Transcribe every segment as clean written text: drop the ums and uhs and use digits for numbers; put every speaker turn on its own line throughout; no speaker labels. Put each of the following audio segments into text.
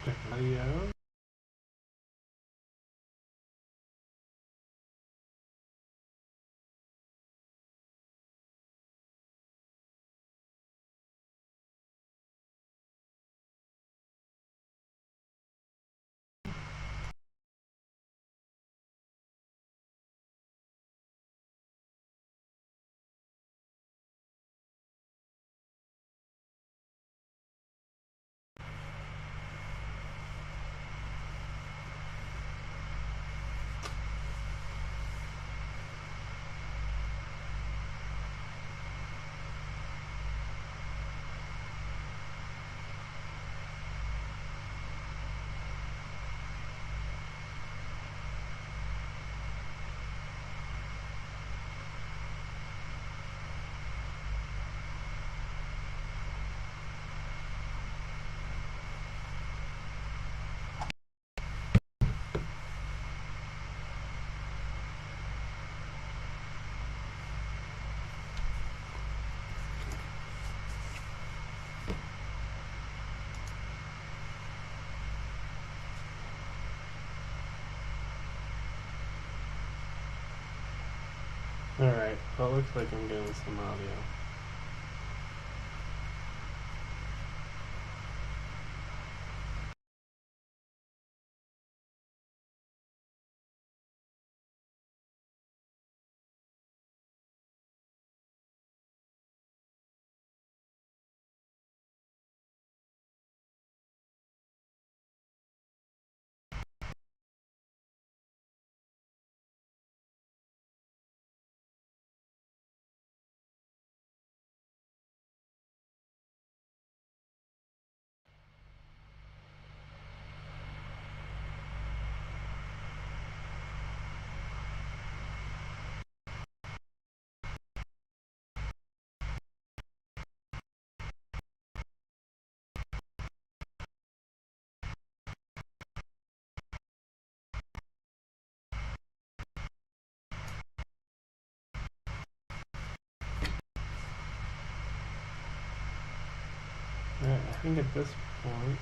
Audio. Alright, well, it looks like I'm getting some audio. Alright, I think at this point,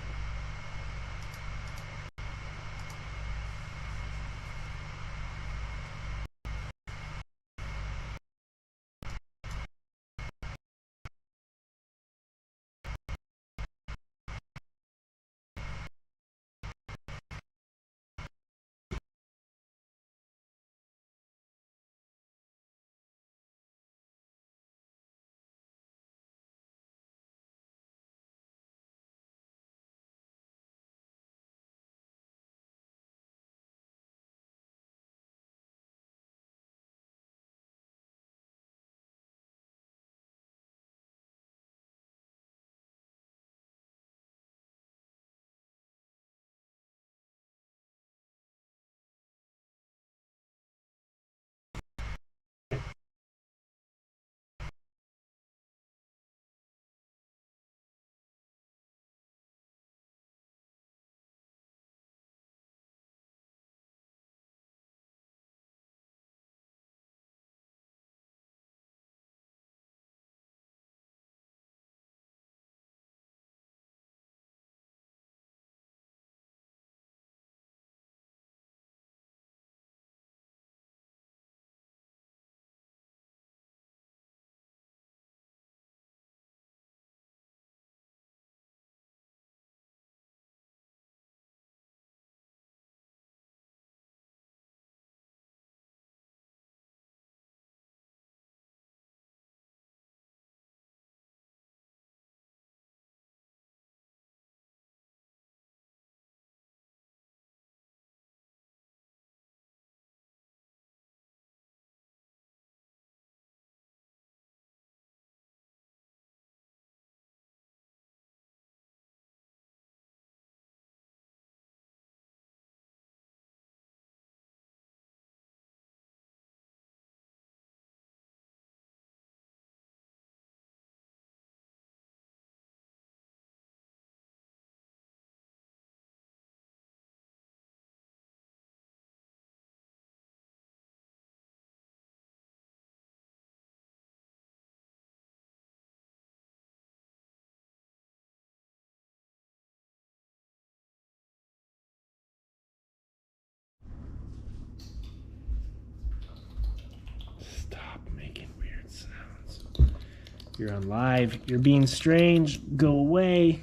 You're on live. You're being strange. Go away.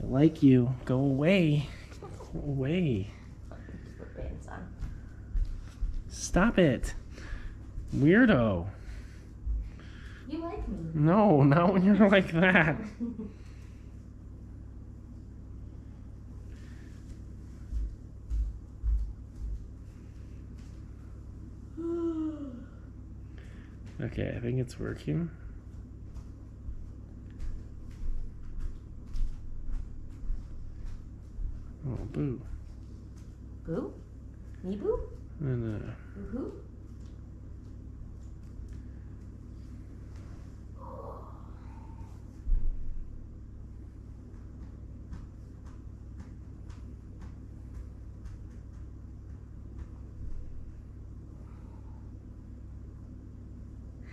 I like you. Go away. Go away. Stop it. Weirdo.
You like me.
No, not when you're like that. Okay, I think it's working. Oh, boo.
Boo? Me boo?
And,
Boo-hoo?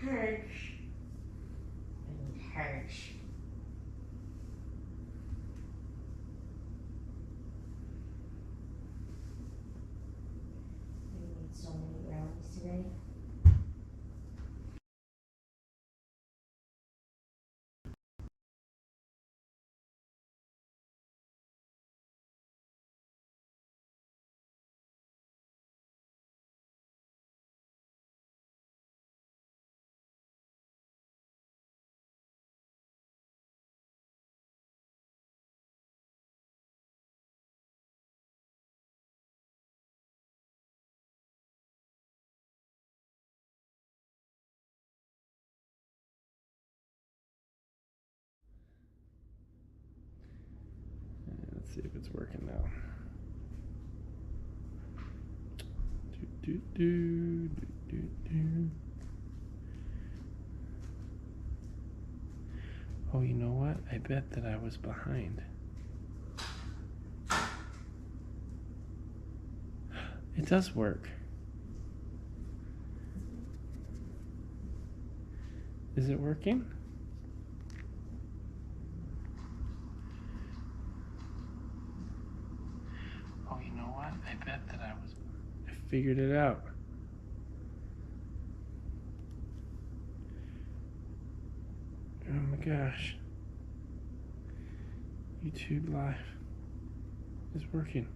Hirsch. I need Hirsch. We made so many brownies today.
let's see if it's working now. Do, do, do, do, do. Oh, you know what? I bet that I was behind. It does work. Is it working? Oh, you know what? I bet that I figured it out. Oh my gosh. YouTube Live is working.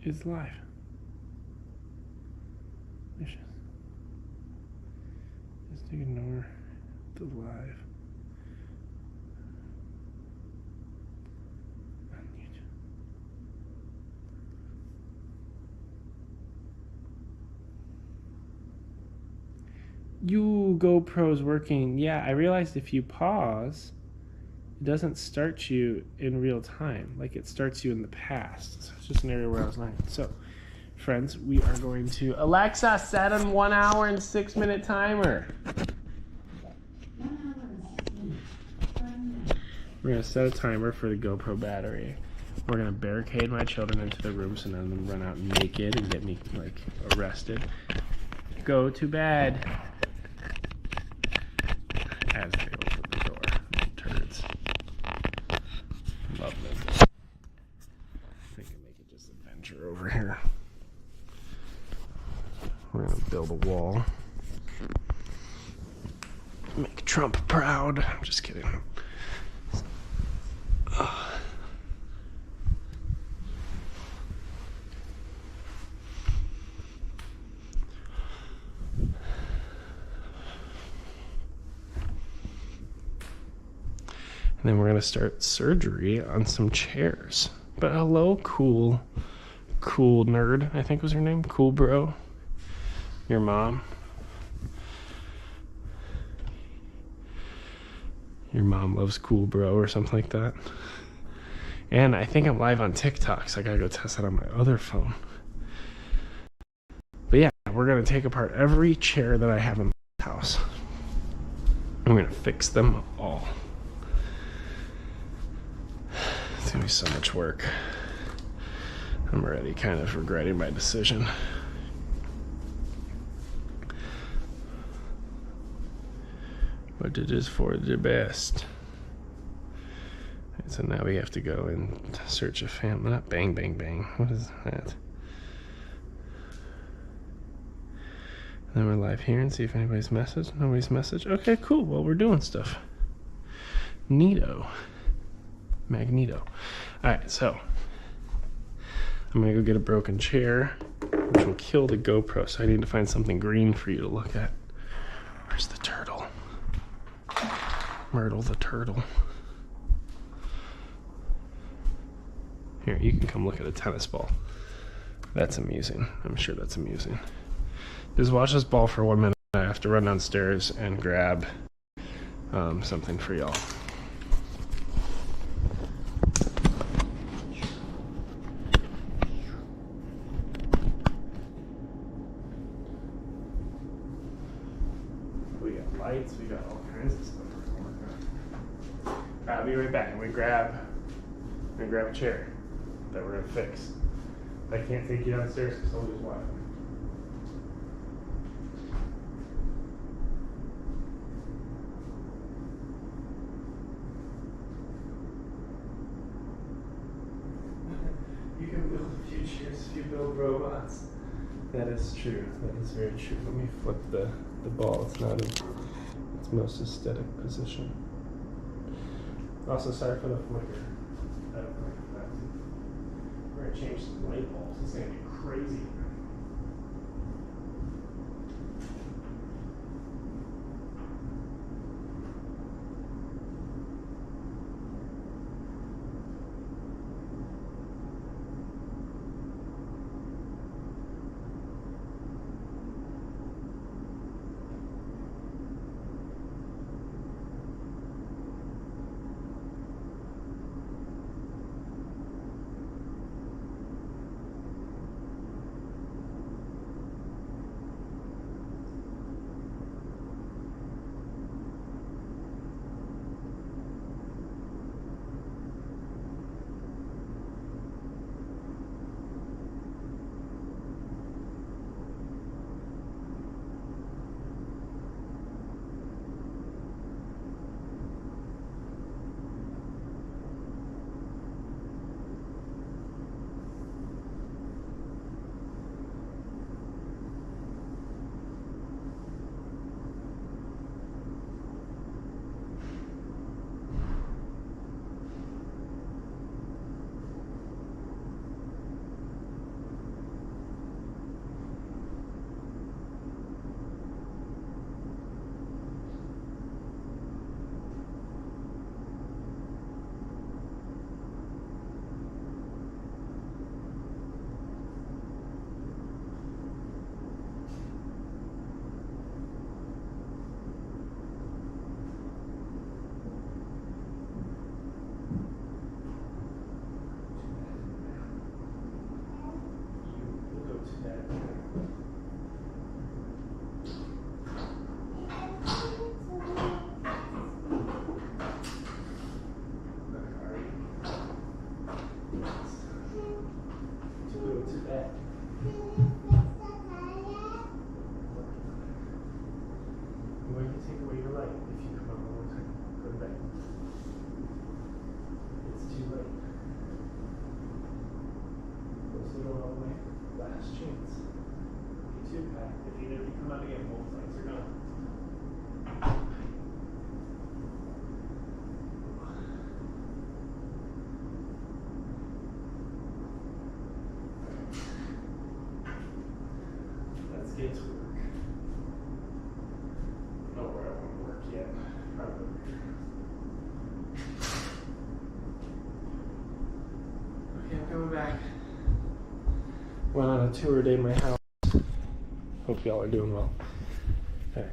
It's live. Just ignore the live. On YouTube. You GoPro's working. Yeah, I realized if you pause, it doesn't start you in real time. Like it starts you in the past. So it's just an area where I was lying. So, friends, we are going to Alexa, set a 1 hour and 6 minute timer. We're gonna set a timer for the GoPro battery. We're gonna barricade my children into the room so none of them run out naked and get me like arrested. Go to bed. As they open the door, turds. Love them. I think I make it just adventure over here. We're gonna build a wall. Make Trump proud. I'm just kidding. And then we're gonna start surgery on some chairs. But hello, cool nerd, I think was her name. Cool bro. Your mom. Your mom loves cool bro or something like that. And I think I'm live on TikTok, so I gotta go test that on my other phone. But yeah, we're gonna take apart every chair that I have in my house. I'm gonna fix them all. It's gonna be so much work. I'm already kind of regretting my decision. But it is for the best. So now we have to go and search a family. Not bang, bang, bang. What is that? Then we're live here and see if anybody's messaged. Nobody's messaged. Okay, cool. Well, we're doing stuff. Neato. Magneto. Alright, so I'm gonna go get a broken chair, which will kill the GoPro, so I need to find something green for you to look at. Where's the turtle? Myrtle the turtle. Here, you can come look at a tennis ball. That's amusing. I'm sure that's amusing. Just watch this ball for 1 minute. I have to run downstairs and grab something for y'all. We got lights, we got all kinds of stuff we're working on. I'll be right back. I'm gonna grab a chair that we're gonna fix. I can't take you downstairs because I'll lose Wi-Fi. You can build a few chairs if you build robots. That is true. That is very true. Let me flip the ball. It's not in its most aesthetic position. Also, sorry for the flicker. I don't like that. We're gonna change some light bulbs. It's gonna get crazy. Get to work. Not where I want to work yet. Probably. Okay, I'm coming back. Went on a tour day in my house. Hope y'all are doing well. Alright.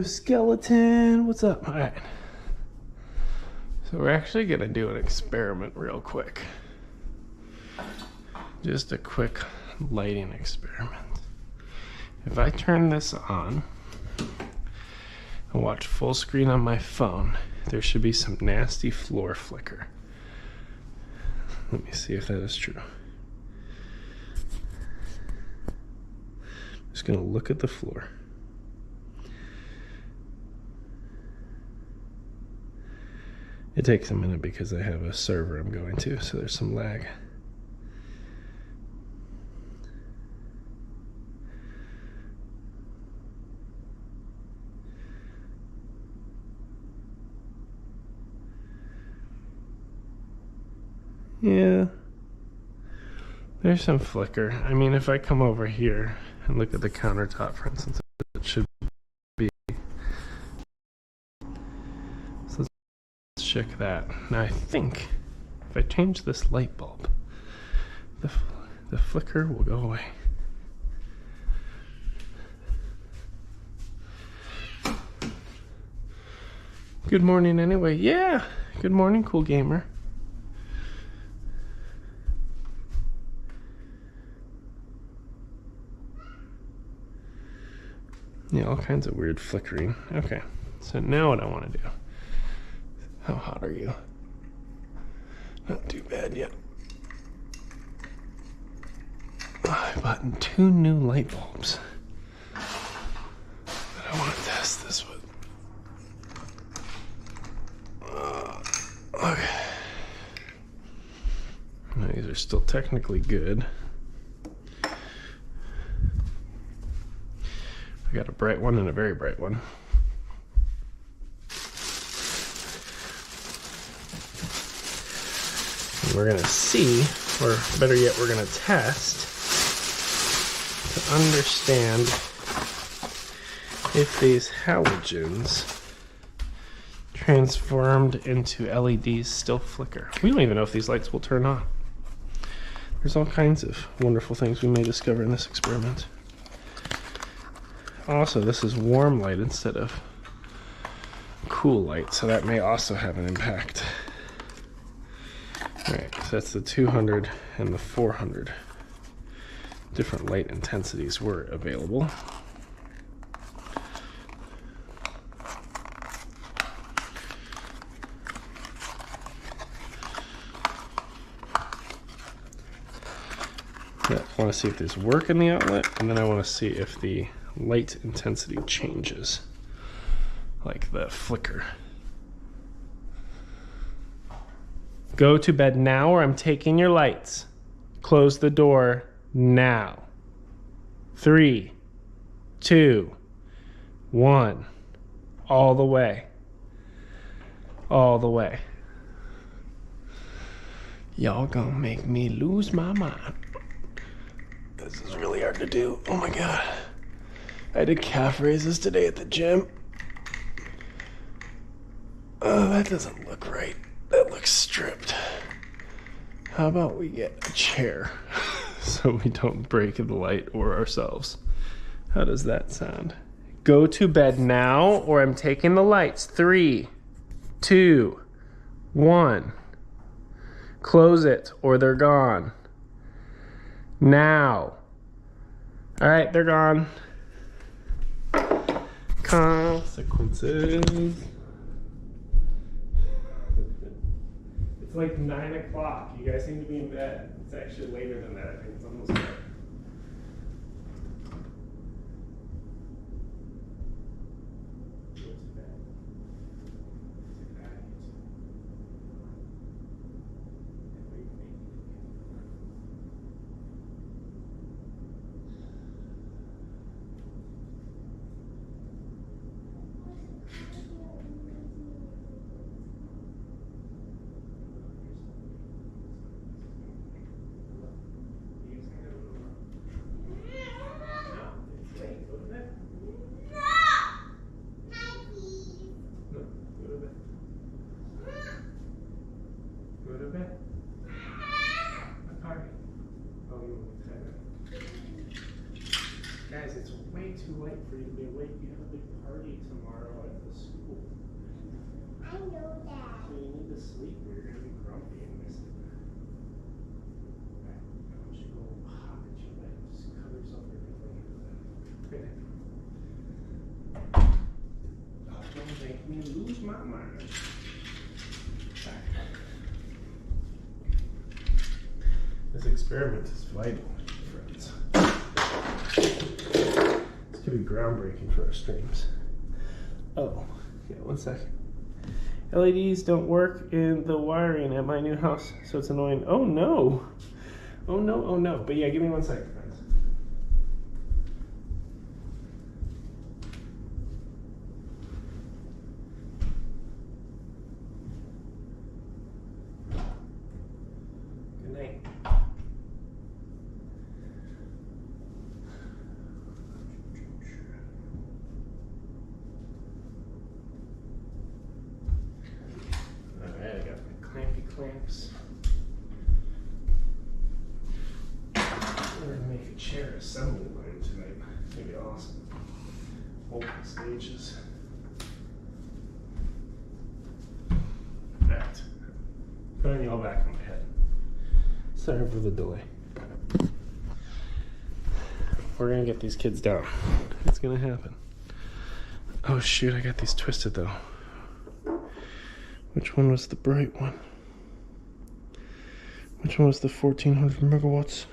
Skeleton, what's up? Alright. So we're actually gonna do an experiment real quick. Just a quick lighting experiment. If I turn this on and watch full screen on my phone, there should be some nasty floor flicker. Let me see if that is true. Just gonna look at the floor. It takes a minute because I have a server I'm going to, so there's some lag. Yeah, there's some flicker. I mean, if I come over here and look at the countertop, for instance, it should be. So let's check that. Now I think if I change this light bulb, the flicker will go away. Good morning anyway. Yeah, good morning, cool gamer. Yeah, all kinds of weird flickering. Okay, so now what I want to do. How hot are you? Not too bad yet. I bought 2 new light bulbs that I want to test this with. Okay. Now, these are still technically good. I got a bright one and a very bright one. And we're gonna see, or better yet, we're gonna test to understand if these halogens transformed into LEDs still flicker. We don't even know if these lights will turn on. There's all kinds of wonderful things we may discover in this experiment. Also, this is warm light instead of cool light, so that may also have an impact. Alright, so that's the 200 and the 400 different light intensities were available. Yeah, I want to see if these work in the outlet, and then I want to see if the light intensity changes, like the flicker. Go to bed now or I'm taking your lights. Close the door now. 3, 2, 1. All the way. All the way. Y'all gonna make me lose my mind. This is really hard to do. Oh my god. I did calf raises today at the gym. Oh, that doesn't look right. That looks stripped. How about we get a chair so we don't break the light or ourselves? How does that sound? Go to bed now or I'm taking the lights. 3, 2, 1. Close it or they're gone. Now. All right, they're gone. Consequences. It's like 9 o'clock. You guys seem to be in bed. It's actually later than that. I think it's almost there. Guys, it's way too late for you to be awake. You have a big party tomorrow at the school.
I know that.
So you need to sleep or you're going to be grumpy and miss it. Right. I want you to go hop at your bed. Just cover yourself in your blanket for that. Okay. Oh, don't make me lose my mind. This experiment is vital, friends. This could be groundbreaking for our streams. Oh, yeah, 1 second. LEDs don't work in the wiring at my new house, so it's annoying. Oh no! Oh no, oh no. But yeah, give me 1 second, friends. Good night. Alright, I got my clampy clamps. We're gonna make a chair assembly line tonight. It's gonna be awesome. Open stages. That. Putting you all back on my head. Sorry for the delay. We're gonna get these kids down. It's gonna happen. Oh shoot, I got these twisted though. Which one was the bright one? Which one was the 1400 megawatts?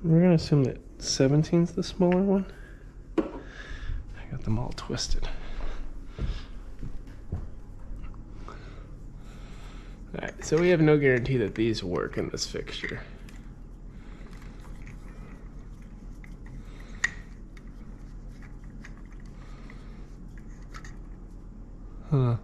We're gonna assume that 17's the smaller one. I got them all twisted. Alright, so we have no guarantee that these work in this fixture. Huh.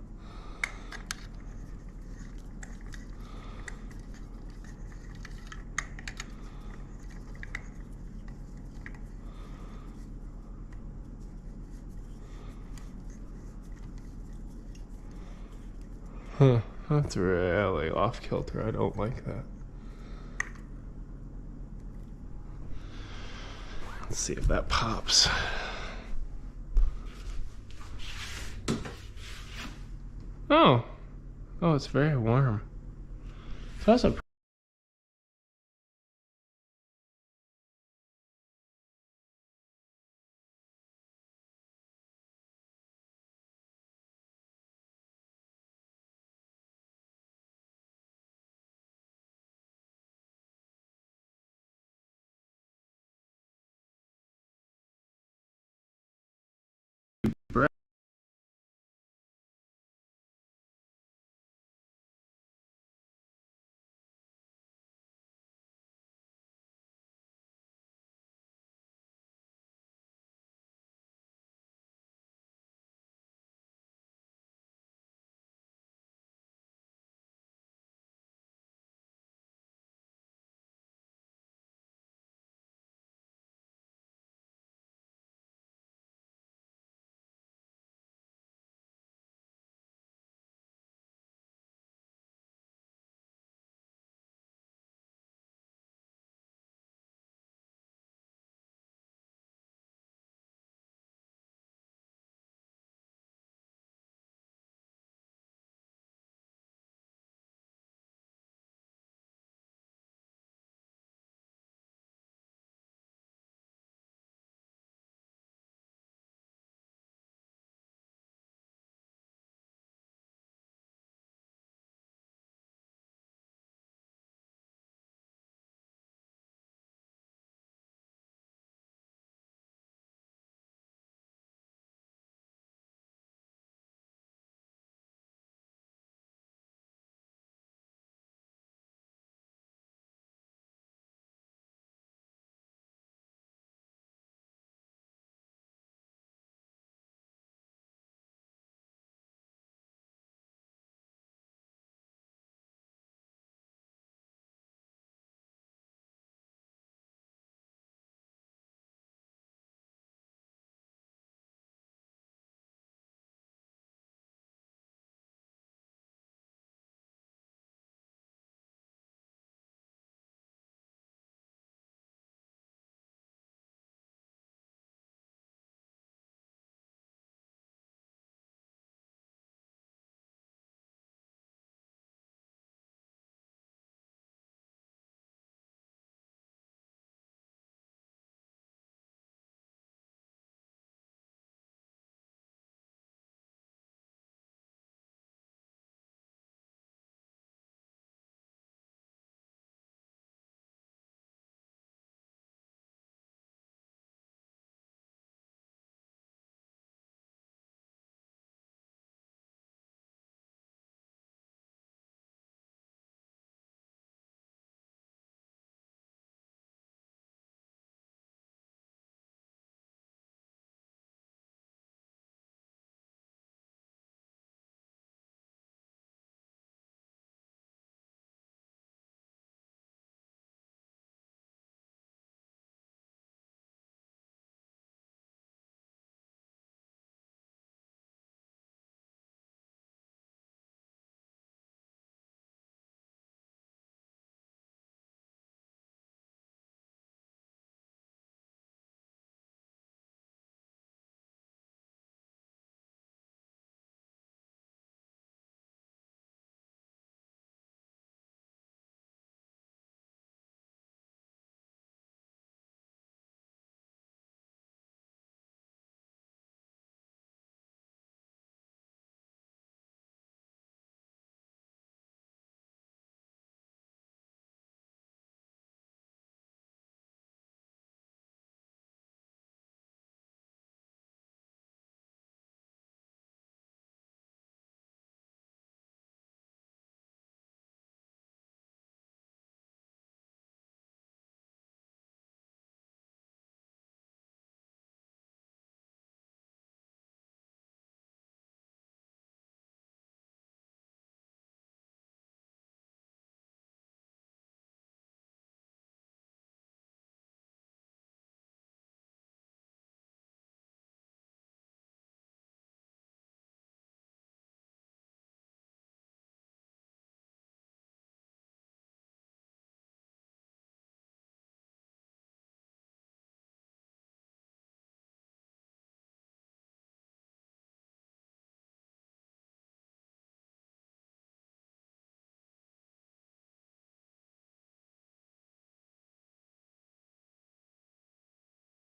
Huh. That's really off kilter. I don't like that. Let's see if that pops. Oh. Oh, it's very warm. It's also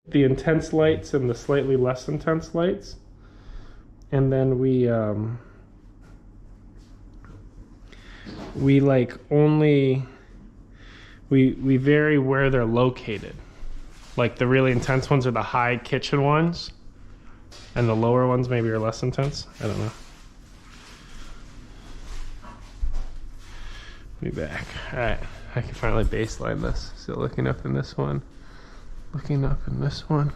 the intense lights and the slightly less intense lights. And then we like only, we vary where they're located. Like the really intense ones are the high kitchen ones, and the lower ones maybe are less intense. I don't know. Be back. All right, I can finally baseline this. So looking up in this one, looking up in this one,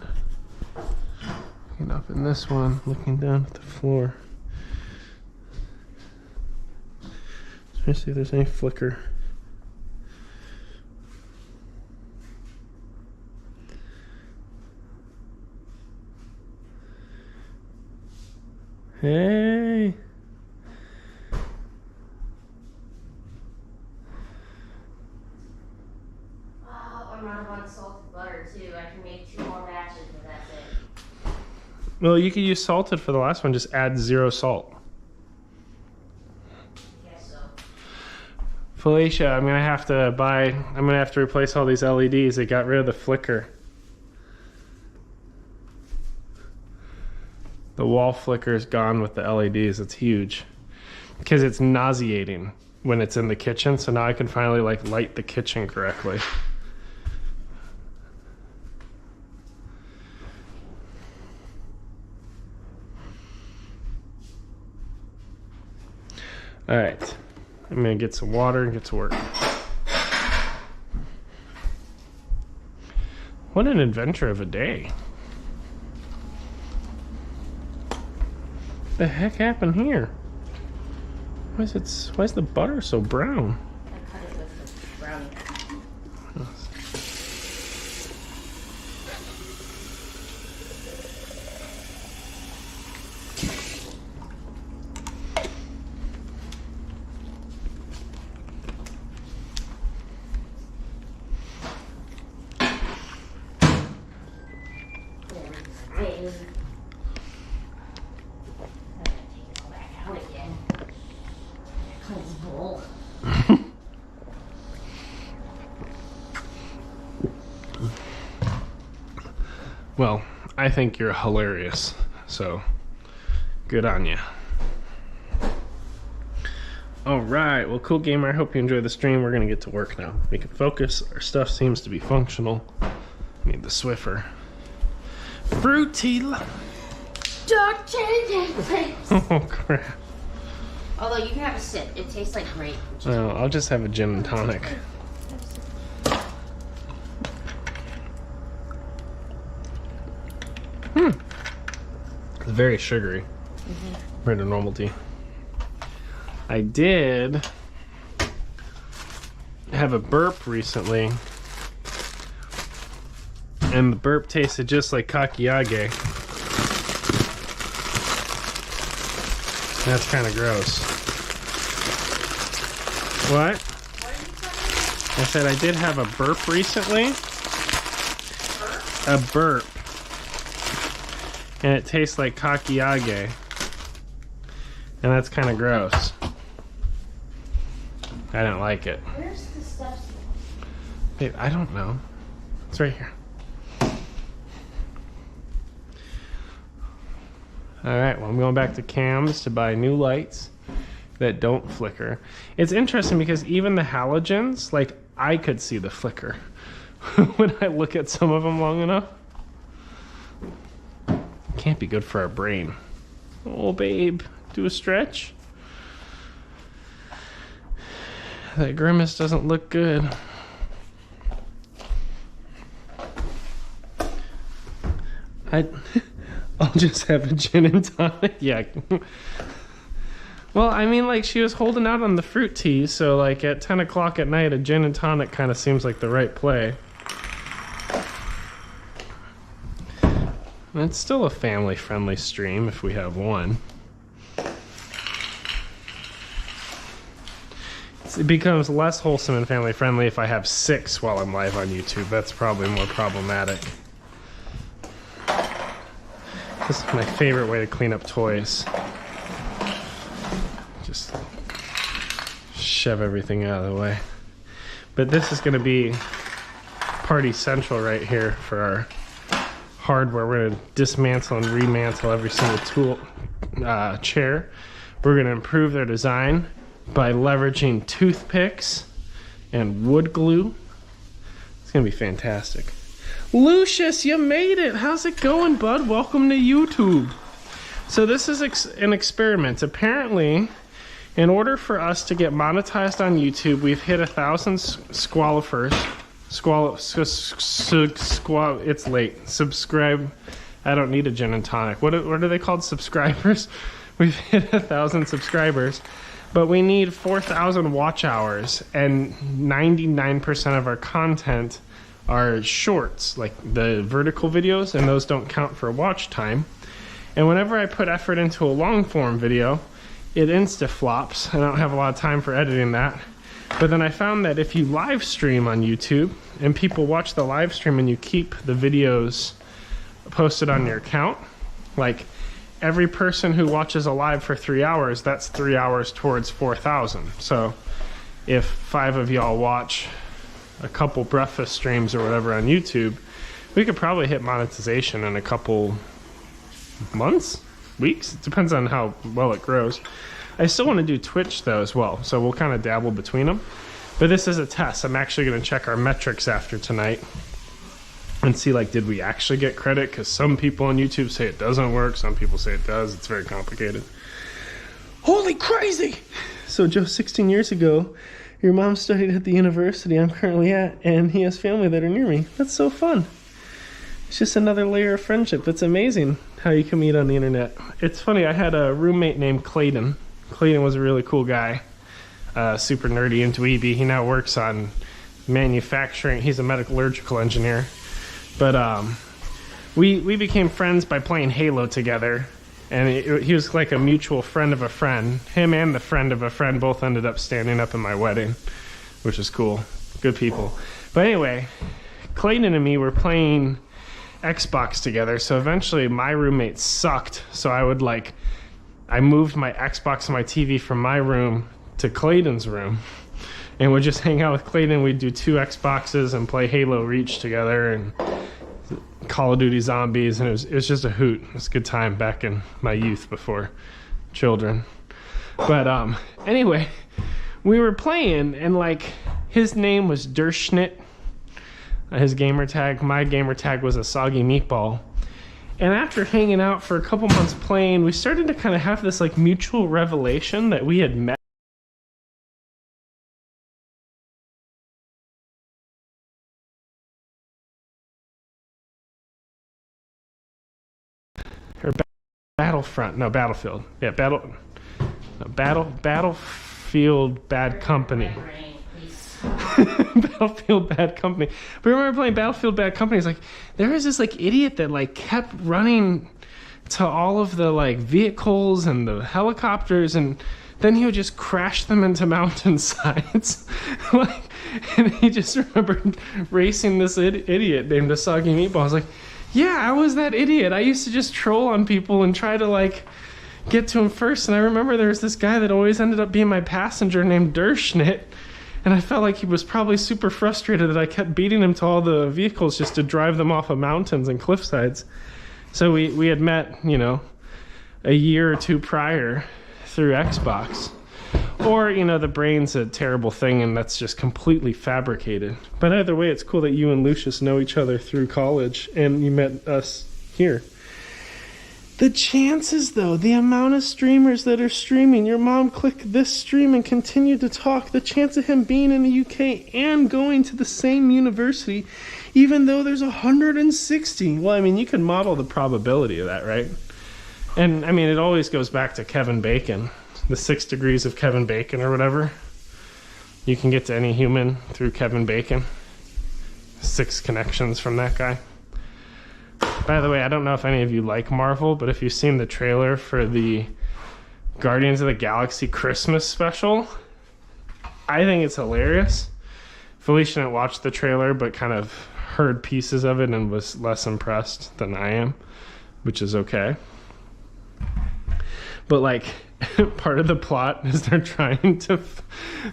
looking up in this one, looking down at the floor. Trying to see if there's any flicker. Hey.
I'm out of unsalted butter too. I can make 2 more batches, but that's it.
Well, you could use salted for the last one. Just add 0 salt.
Guess so.
Felicia, I'm gonna have to replace all these LEDs. They got rid of the flicker. The wall flicker is gone with the LEDs. It's huge because it's nauseating when it's in the kitchen. So now I can finally like light the kitchen correctly. All right, I'm gonna get some water and get to work. What an adventure of a day. What the heck happened here? Why is the butter so brown?
I cut it with the brownie.
Well, I think you're hilarious, so good on you. All right, well, cool gamer. I hope you enjoyed the stream. We're gonna get to work now. We can focus. Our stuff seems to be functional. Need the Swiffer. Fruity.
Dark cherry.
Oh crap.
Although you can have a sip. It tastes like grape.
No, I'll just have a gin and tonic. It's very sugary compared to normal tea. I did have a burp recently, and the burp tasted just like kakiyage. That's kind of gross. What? I said I did have a burp recently. A burp. And it tastes like kakiyage. And that's kind of gross. I don't like it.
Where's the stuff?
Babe, I don't know. It's right here. Alright, well, I'm going back to Cam's to buy new lights that don't flicker. It's interesting because even the halogens, like, I could see the flicker when I look at some of them long enough. Can't be good for our brain. Oh, babe, do a stretch. That grimace doesn't look good. I'll just have a gin and tonic. Yeah. Well, I mean, like, she was holding out on the fruit tea, so, like, at 10 o'clock at night, a gin and tonic kind of seems like the right play. And it's still a family-friendly stream if we have one. It becomes less wholesome and family-friendly if I have 6 while I'm live on YouTube. That's probably more problematic. This is my favorite way to clean up toys. Just shove everything out of the way. But this is going to be party central right here for our hardware. We're going to dismantle and remantle every single tool chair. We're going to improve their design by leveraging toothpicks and wood glue. It's going to be fantastic. Lucius, you made it. How's it going, bud? Welcome to YouTube. So this is an experiment. Apparently, in order for us to get monetized on YouTube, we've hit 1,000 squalifers. It's late. Subscribe. I don't need a gin and tonic. What are they called? Subscribers? We've hit 1,000 subscribers. But we need 4,000 watch hours, and 99% of our content are shorts, like the vertical videos, and those don't count for watch time. And whenever I put effort into a long form video, it insta-flops. I don't have a lot of time for editing that. But then I found that if you live stream on YouTube, and people watch the live stream and you keep the videos posted on your account, like every person who watches a live for 3 hours, that's 3 hours towards 4,000. So if 5 of y'all watch a couple breakfast streams or whatever on YouTube, we could probably hit monetization in a couple months, weeks. It depends on how well it grows. I still want to do Twitch though as well, so we'll kind of dabble between them. But this is a test. I'm actually going to check our metrics after tonight and see, like, did we actually get credit? Because some people on YouTube say it doesn't work. Some people say it does. It's very complicated. Holy crazy! So Joe, 16 years ago, your mom studied at the university I'm currently at, and he has family that are near me. That's so fun. It's just another layer of friendship. It's amazing how you can meet on the internet. It's funny, I had a roommate named Clayton. Clayton was a really cool guy, super nerdy and dweeby. He now works on manufacturing. He's a metallurgical engineer. But we became friends by playing Halo together, and he was like a mutual friend of a friend. Him and the friend of a friend both ended up standing up in my wedding, which is cool. Good people. But anyway, Clayton and me were playing Xbox together, so eventually my roommate sucked, so I moved my Xbox and my TV from my room to Clayton's room, and we'd just hang out with Clayton. We'd do 2 Xboxes and play Halo Reach together and Call of Duty Zombies, and it was just a hoot. It was a good time back in my youth before children. But anyway, we were playing, and like his name was Derschnitt, his gamer tag. My gamer tag was a soggy meatball. And after hanging out for a couple months playing, we started to kind of have this like mutual revelation that we had met. Or Battlefront, no, Battlefield. Yeah, Battlefield Bad Company. Battlefield Bad Company. But I remember playing Battlefield Bad Company. It's like there was this like idiot that like kept running to all of the like vehicles and the helicopters, and then he would just crash them into mountainsides. And he just remembered racing this idiot named a Soggy Meatball. I was like, yeah, I was that idiot. I used to just troll on people and try to like get to him first. And I remember there was this guy that always ended up being my passenger named Derschnitt. And I felt like he was probably super frustrated that I kept beating him to all the vehicles just to drive them off of mountains and cliffsides. So we had met, you know, a year or 2 prior through Xbox. Or, you know, the brain's a terrible thing and that's just completely fabricated. But either way, it's cool that you and Lucius know each other through college and you met us here. The chances, though, the amount of streamers that are streaming, your mom clicked this stream and continued to talk, the chance of him being in the UK and going to the same university, even though there's 160. Well, I mean, you can model the probability of that, right? And, I mean, it always goes back to Kevin Bacon, the 6 degrees of Kevin Bacon or whatever. You can get to any human through Kevin Bacon. 6 connections from that guy. By the way, I don't know if any of you like Marvel, but if you've seen the trailer for the Guardians of the Galaxy Christmas special, I think it's hilarious. Felicia didn't watch the trailer, but kind of heard pieces of it and was less impressed than I am, which is okay. But like, part of the plot is they're trying to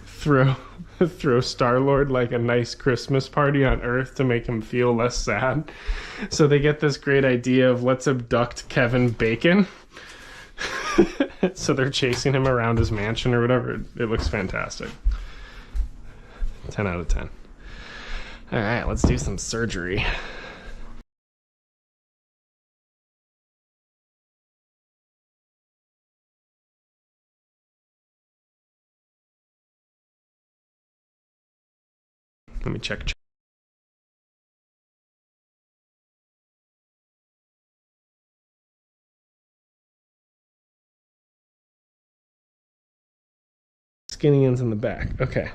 throw throw Star-Lord like a nice Christmas party on Earth to make him feel less sad. So they get this great idea of let's abduct Kevin Bacon. So they're chasing him around his mansion or whatever. It looks fantastic. 10 out of 10. All right, let's do some surgery. Let me check. Skinny ends in the back. Okay.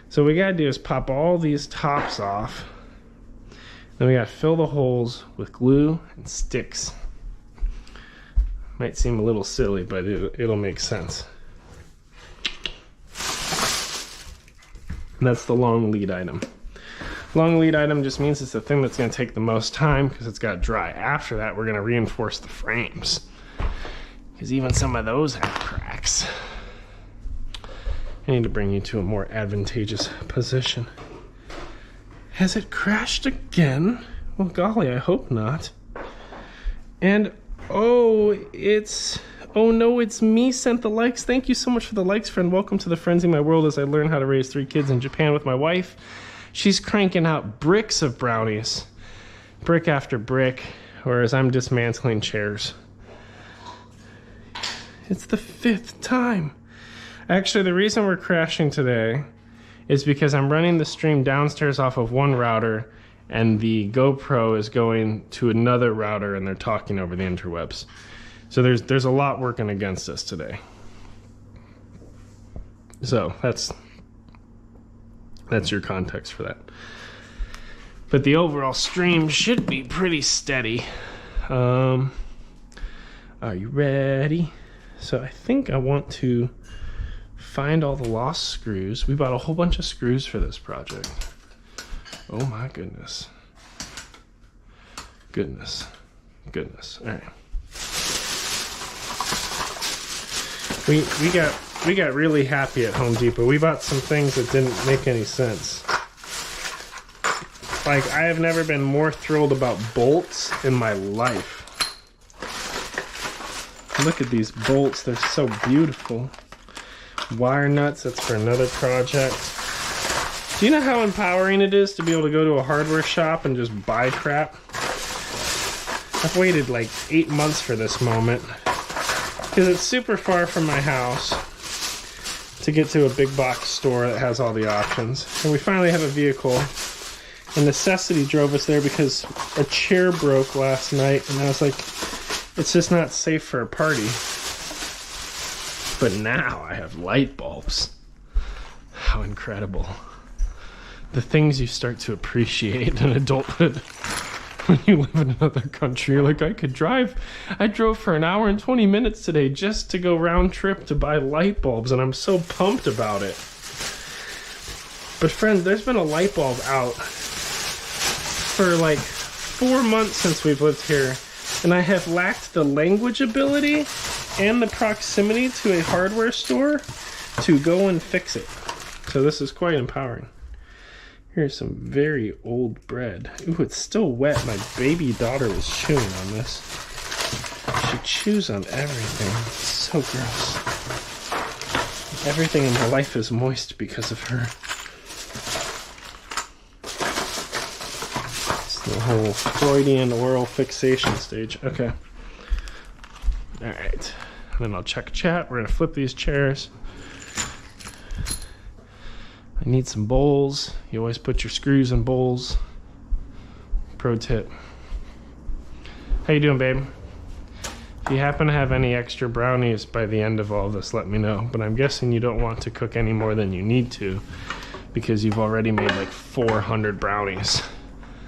So what we gotta do is pop all these tops off. Then we gotta fill the holes with glue and sticks. Might seem a little silly, but it'll make sense. And that's the long lead item. Long lead item just means it's the thing that's going to take the most time because it's got to dry. After that, we're going to reinforce the frames because even some of those have cracks. I need to bring you to a more advantageous position. Has it crashed again? Well, golly, I hope not. And oh no, it's me sent the likes. Thank you so much for the likes, friend. Welcome to the Frenzy My World as I learn how to raise 3 kids in Japan with my wife. She's cranking out bricks of brownies, brick after brick, whereas I'm dismantling chairs. It's the 5th time. Actually, the reason we're crashing today is because I'm running the stream downstairs off of one router and the GoPro is going to another router and they're talking over the interwebs. So there's a lot working against us today. So that's your context for that. But the overall stream should be pretty steady. Are you ready? So I think I want to find all the lost screws. We bought a whole bunch of screws for this project. Oh my goodness. Goodness. All right. We got really happy at Home Depot. We bought some things that didn't make any sense. Like, I have never been more thrilled about bolts in my life. Look at these bolts, they're so beautiful. Wire nuts, that's for another project. Do you know how empowering it is to be able to go to a hardware shop and just buy crap? I've waited like 8 months for this moment. Because it's super far from my house to get to a big box store that has all the options. And we finally have a vehicle. And necessity drove us there because a chair broke last night. And I was like, it's just not safe for a party. But now I have light bulbs. How incredible. The things you start to appreciate in adulthood. When you live in another country, you're like, I drove for an hour and 20 minutes today just to go round trip to buy light bulbs, and I'm so pumped about it. But friends, there's been a light bulb out for like 4 months since we've lived here, and I have lacked the language ability and the proximity to a hardware store to go and fix it. So this is quite empowering. Here's some very old bread. Ooh, it's still wet. My baby daughter was chewing on this. She chews on everything. It's so gross. Everything in my life is moist because of her. It's the whole Freudian oral fixation stage. Okay. Alright. And then I'll check chat. We're going to flip these chairs. I need some bowls. You always put your screws in bowls. Pro tip. How you doing, babe? If you happen to have any extra brownies by the end of all this, let me know. But I'm guessing you don't want to cook any more than you need to because you've already made like 400 brownies.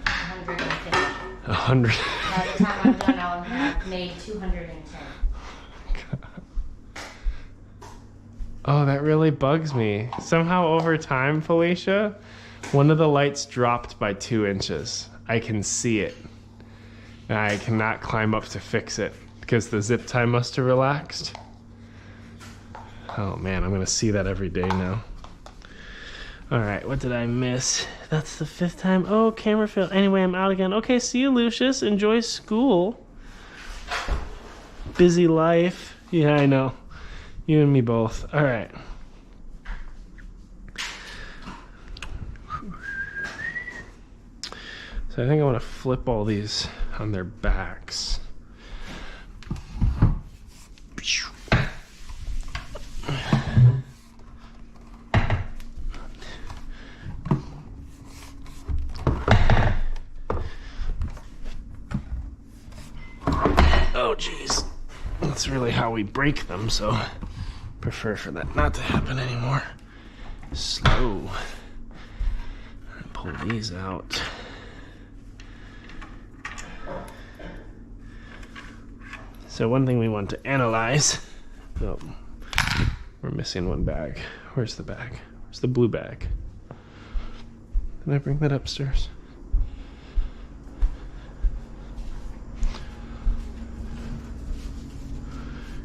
150.
100.
By the time I'm done, I'll have made 210.
Oh, that really bugs me. Somehow over time, Felicia, one of the lights dropped by 2 inches. I can see it. And I cannot climb up to fix it because the zip tie must have relaxed. Oh man, I'm gonna see that every day now. Alright, what did I miss? That's the 5th time. Oh, camera failed. Anyway, I'm out again. Okay, see you, Lucius. Enjoy school. Busy life. Yeah, I know. You and me both. Alright. So I think I want to flip all these on their backs. Oh, jeez. That's really how we break them, so I prefer for that not to happen anymore. Slow. Pull these out. So one thing we want to analyze. Oh, we're missing one bag. Where's the bag? Where's the blue bag? Can I bring that upstairs?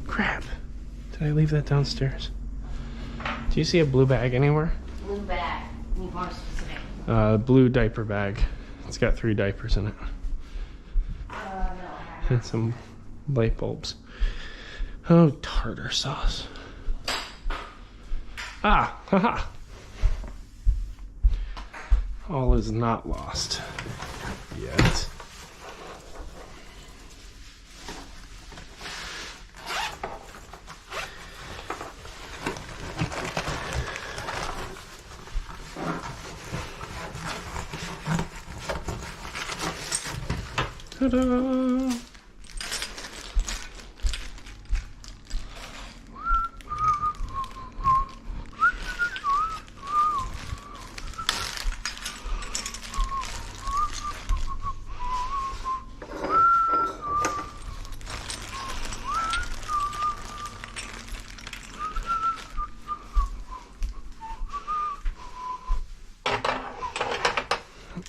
Crap. Did I leave that downstairs? Do you see a blue bag anywhere?
Blue bag. Need more specific.
Blue diaper bag. It's got 3 diapers in it.
No.
And some light bulbs. Oh, tartar sauce. Ah, haha. All is not lost yet. Ta-da!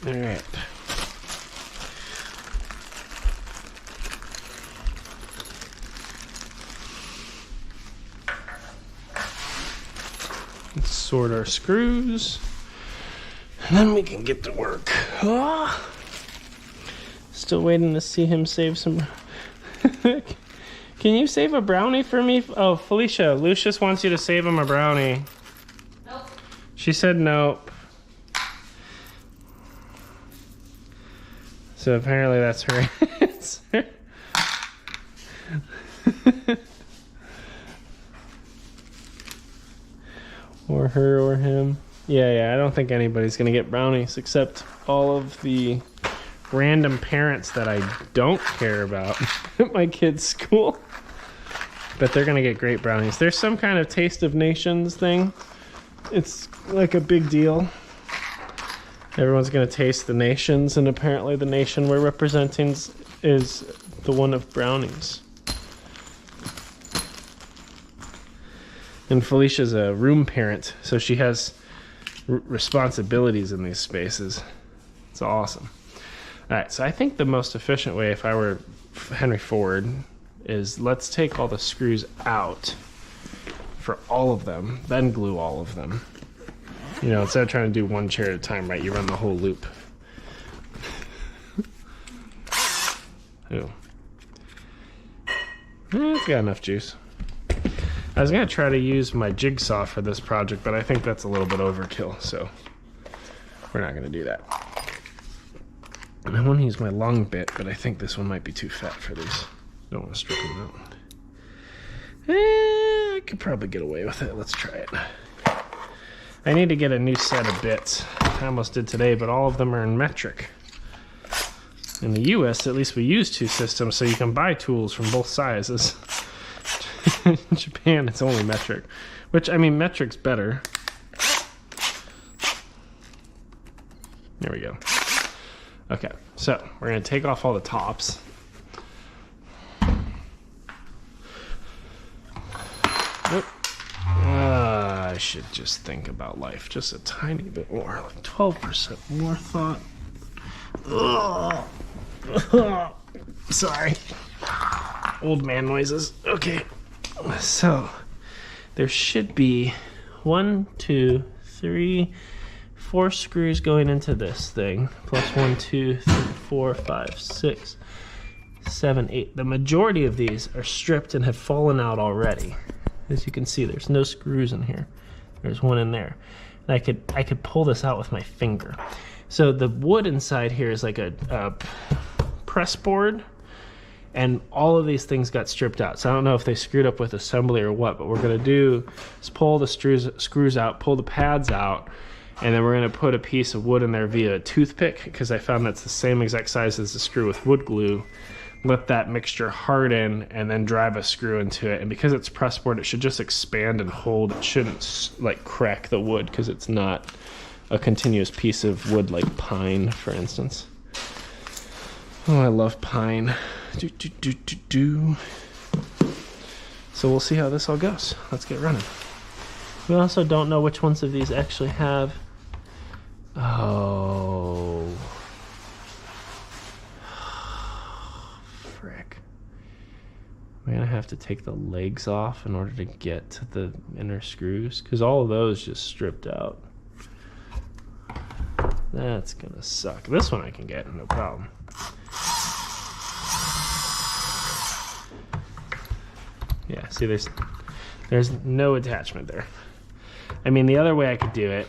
All right. Let's sort our screws, and then we can get to work. Ah! Still waiting to see him save some. Can you save a brownie for me? Oh, Felicia, Lucius wants you to save him a brownie.
Nope.
She said nope. So apparently that's her answer. Or her or him. Yeah, I don't think anybody's gonna get brownies except all of the random parents that I don't care about at my kids' school. But they're gonna get great brownies. There's some kind of Taste of Nations thing. It's like a big deal. Everyone's going to taste the nations, and apparently the nation we're representing is the one of brownies. And Felicia's a room parent, so she has responsibilities in these spaces. It's awesome. All right, so I think the most efficient way, if I were Henry Ford, is let's take all the screws out for all of them, then glue all of them. You know, instead of trying to do one chair at a time, right? You run the whole loop. Ooh. It's got enough juice. I was going to try to use my jigsaw for this project, but I think that's a little bit overkill, so we're not going to do that. And I want to use my long bit, but I think this one might be too fat for these. Don't want to strip them out. I could probably get away with it. Let's try it. I need to get a new set of bits. I almost did today, but all of them are in metric. In the US, at least we use 2 systems, so you can buy tools from both sizes. In Japan, it's only metric. Which, I mean, metric's better. There we go. Okay, so we're going to take off all the tops. Oop. I should just think about life just a tiny bit more, like 12% more thought. Ugh. Sorry. Old man noises. Okay, so there should be 1, 2, 3, 4 screws going into this thing, plus 1, 2, 3, 4, 5, 6, 7, 8. The majority of these are stripped and have fallen out already. As you can see, there's no screws in here. There's one in there. And I could pull this out with my finger. So the wood inside here is like a press board, and all of these things got stripped out. So I don't know if they screwed up with assembly or what, but what we're gonna do is pull the screws out, pull the pads out, and then we're gonna put a piece of wood in there via a toothpick, because I found that's the same exact size as the screw with wood glue. Let that mixture harden and then drive a screw into it. And because it's press board, it should just expand and hold. It shouldn't like crack the wood, because it's not a continuous piece of wood like pine, for instance. Oh, I love pine. So we'll see how this all goes. Let's get running. We also don't know which ones of these actually have. Oh. Frick. We're gonna have to take the legs off in order to get to the inner screws, because all of those just stripped out. That's gonna suck. This one I can get, no problem. Yeah, see, there's no attachment there. I mean, the other way I could do it,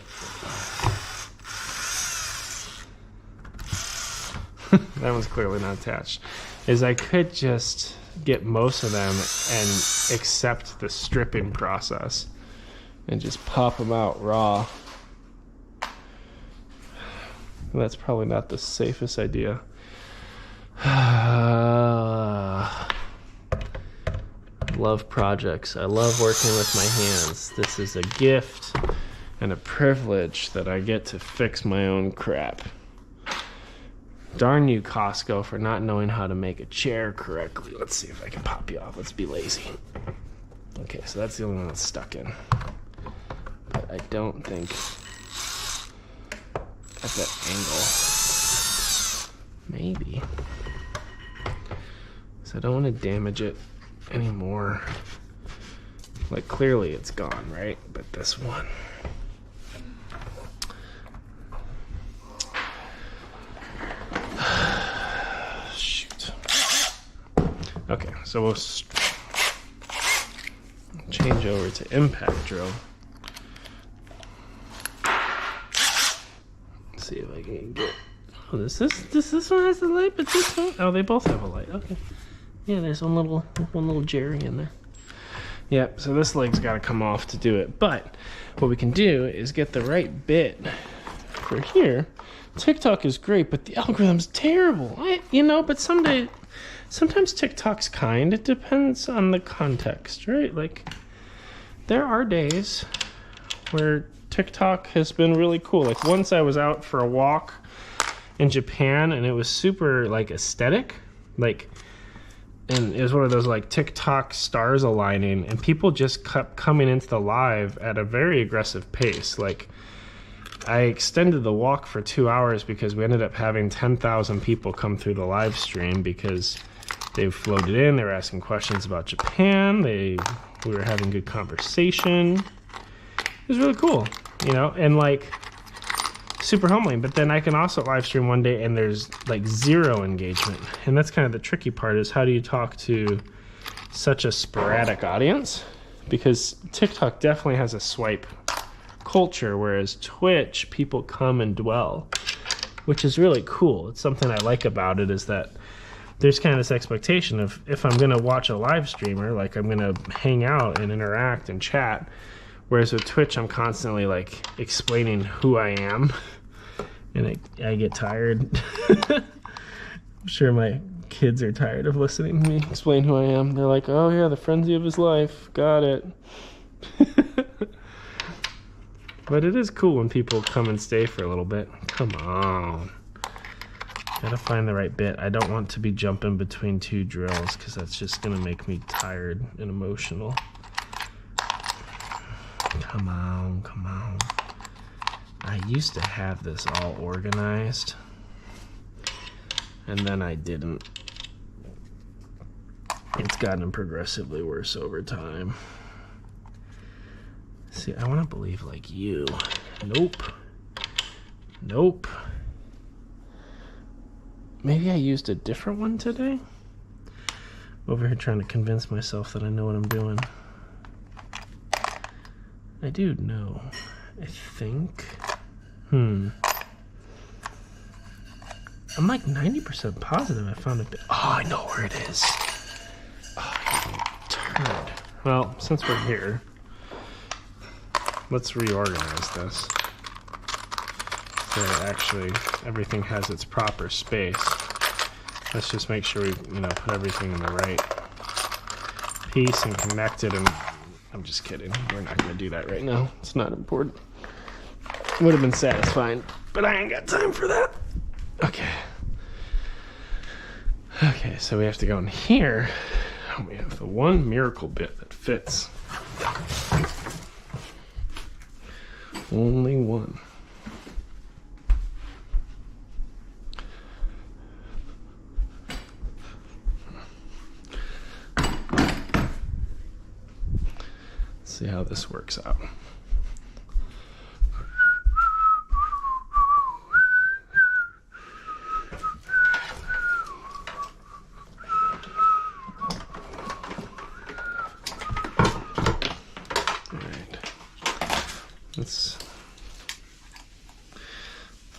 that one's clearly not attached, is I could just get most of them and accept the stripping process and just pop them out raw. That's probably not the safest idea. Love projects. I love working with my hands. This is a gift and a privilege that I get to fix my own crap. Darn you, Costco, for not knowing how to make a chair correctly. Let's see if I can pop you off. Let's be lazy. Okay, so that's the only one that's stuck in. But I don't think at that angle. Maybe. So I don't want to damage it anymore. Like, clearly it's gone, right? But this one. Shoot. Okay, so we'll change over to impact drill. See if I can get. Oh, this one has the light, but this one. Oh, they both have a light. Okay. Yeah, there's one little Jerry in there. Yep. So this leg's got to come off to do it. But what we can do is get the right bit for here. TikTok is great, but the algorithm's terrible. But sometimes TikTok's kind. It depends on the context, right? Like, there are days where TikTok has been really cool. Like, once I was out for a walk in Japan, and it was super, like, aesthetic. Like, and it was one of those, like, TikTok stars aligning, and people just kept coming into the live at a very aggressive pace. Like, I extended the walk for 2 hours because we ended up having 10,000 people come through the live stream because they floated in, they were asking questions about Japan, we were having good conversation. It was really cool, and like super humbling. But then I can also live stream one day and there's like zero engagement. And that's kind of the tricky part, is how do you talk to such a sporadic audience? Because TikTok definitely has a swipe culture, whereas Twitch, people come and dwell, which is really cool. It's something I like about it, is that there's kind of this expectation of, if I'm going to watch a live streamer, like, I'm going to hang out and interact and chat. Whereas with Twitch, I'm constantly like explaining who I am, and I get tired. I'm sure my kids are tired of listening to me explain who I am. They're like, oh yeah, the frenzy of his life. Got it. But it is cool when people come and stay for a little bit. Come on. Gotta find the right bit. I don't want to be jumping between two drills, because that's just gonna make me tired and emotional. Come on, come on. I used to have this all organized, and then I didn't. It's gotten progressively worse over time. See, I want to believe like you. Nope. Nope. Maybe I used a different one today? Over here trying to convince myself that I know what I'm doing. I do know. I think. I'm like 90% positive I found it. Oh, I know where it is. Oh, turd. Well, since we're here, let's reorganize this. So actually everything has its proper space. Let's just make sure we, put everything in the right piece and connect it. And I'm just kidding. We're not going to do that right now. It's not important. Would have been satisfying, but I ain't got time for that. Okay. Okay, so we have to go in here. We have the one miracle bit that fits. Only one. Let's see how this works out.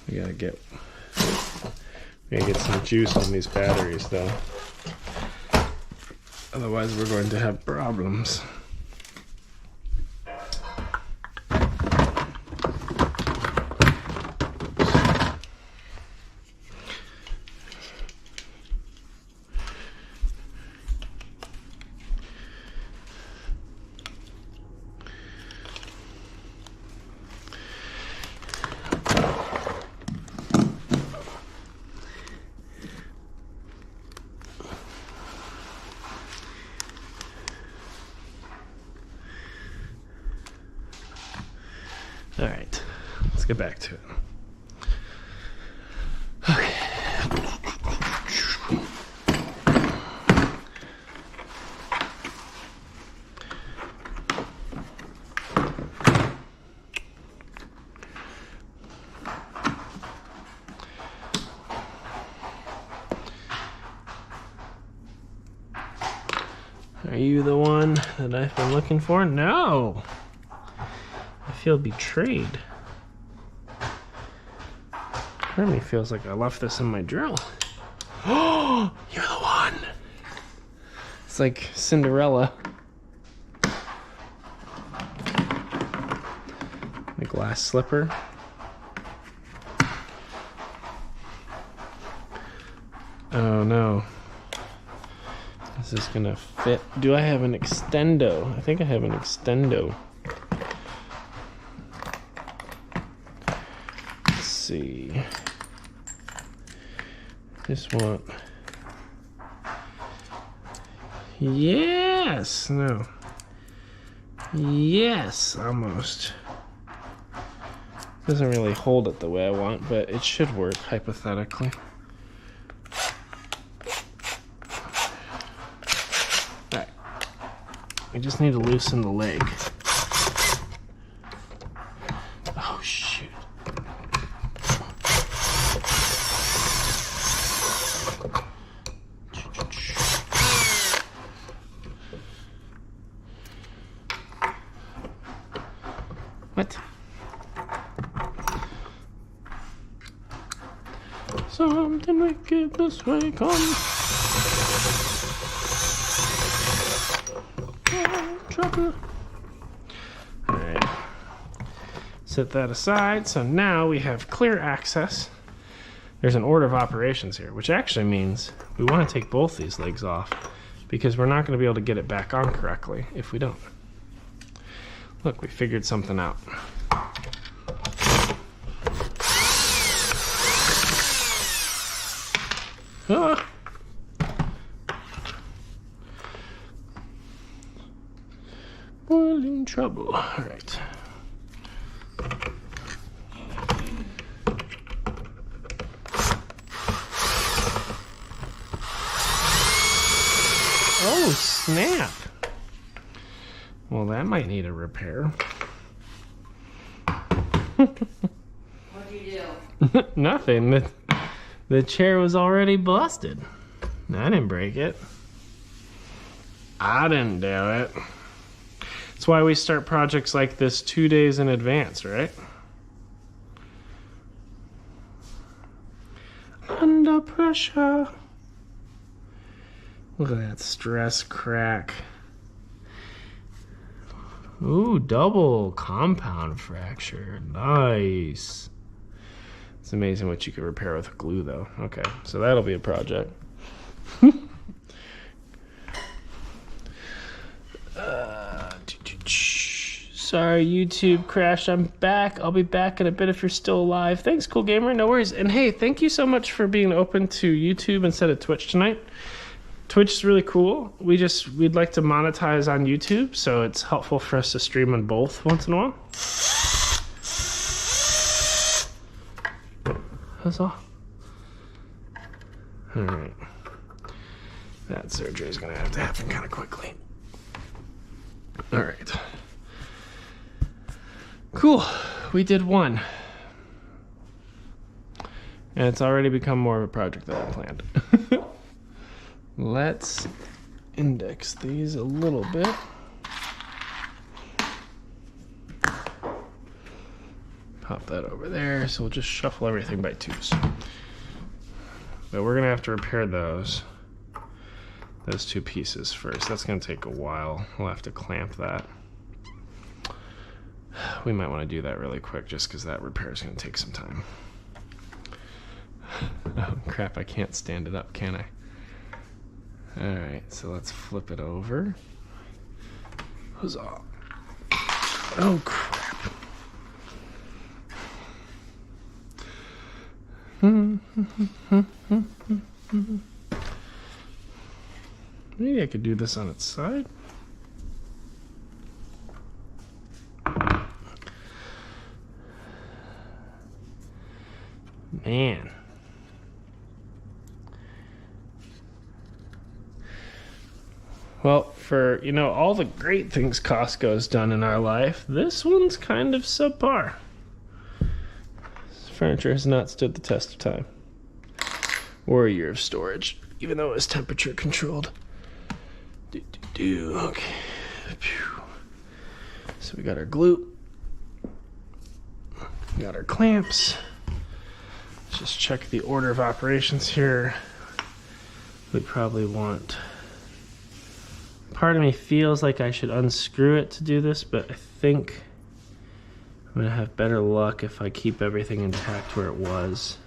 We gotta get some juice on these batteries though. Otherwise we're going to have problems. All right, let's get back to it. Okay. Are you the one that I've been looking for? No. I feel betrayed. Part of me feels like I left this in my drill. Oh, you're the one. It's like Cinderella. The glass slipper. Oh no. This is gonna fit. Do I have an extendo? I think I have an extendo. Let's see. This one. Yes! No. Yes! Almost. Doesn't really hold it the way I want, but it should work, hypothetically. Alright. I just need to loosen the leg. Oh, shoot. What? Something wicked this way comes. Oh, trouble. Alright. Set that aside. So now we have clear access. There's an order of operations here, which actually means we want to take both these legs off because we're not going to be able to get it back on correctly if we don't. Look, we figured something out. Ah. Boiling trouble. All right. Oh, snap. Well, that might need a repair.
What'd you do?
Nothing. The chair was already busted. I didn't break it. I didn't do it. That's why we start projects like this 2 days in advance, right? Under pressure. Look at that stress crack. Ooh, double compound fracture. Nice. It's amazing what you can repair with glue, though. Okay, so that'll be a project. Sorry, YouTube crashed. I'm back. I'll be back in a bit if you're still alive. Thanks, Cool Gamer. No worries. And hey, thank you so much for being open to YouTube instead of Twitch tonight. Twitch is really cool. We'd like to monetize on YouTube, so it's helpful for us to stream on both once in a while. That's all. All right. That surgery is going to have to happen kind of quickly. All right. Cool. We did one. And it's already become more of a project than I planned. Let's index these a little bit. Pop that over there. So we'll just shuffle everything by twos. But we're going to have to repair those two pieces first. That's going to take a while. We'll have to clamp that. We might want to do that really quick just because that repair is going to take some time. Oh crap, I can't stand it up, can I? Alright, so let's flip it over. Huzzah. Oh crap. Maybe I could do this on its side. Man. Well, for, all the great things Costco's done in our life, this one's kind of subpar. This furniture has not stood the test of time. Or a year of storage, even though it was temperature controlled. Okay. Phew. So we got our glue. We got our clamps. Let's just check the order of operations here. We probably want... Part of me feels like I should unscrew it to do this, but I think I'm going to have better luck if I keep everything intact where it was.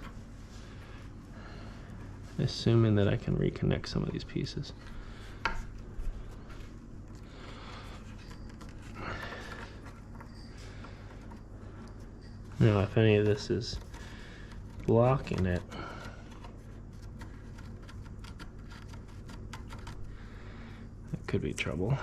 Assuming that I can reconnect some of these pieces. Now, if any of this is blocking it, it could be trouble.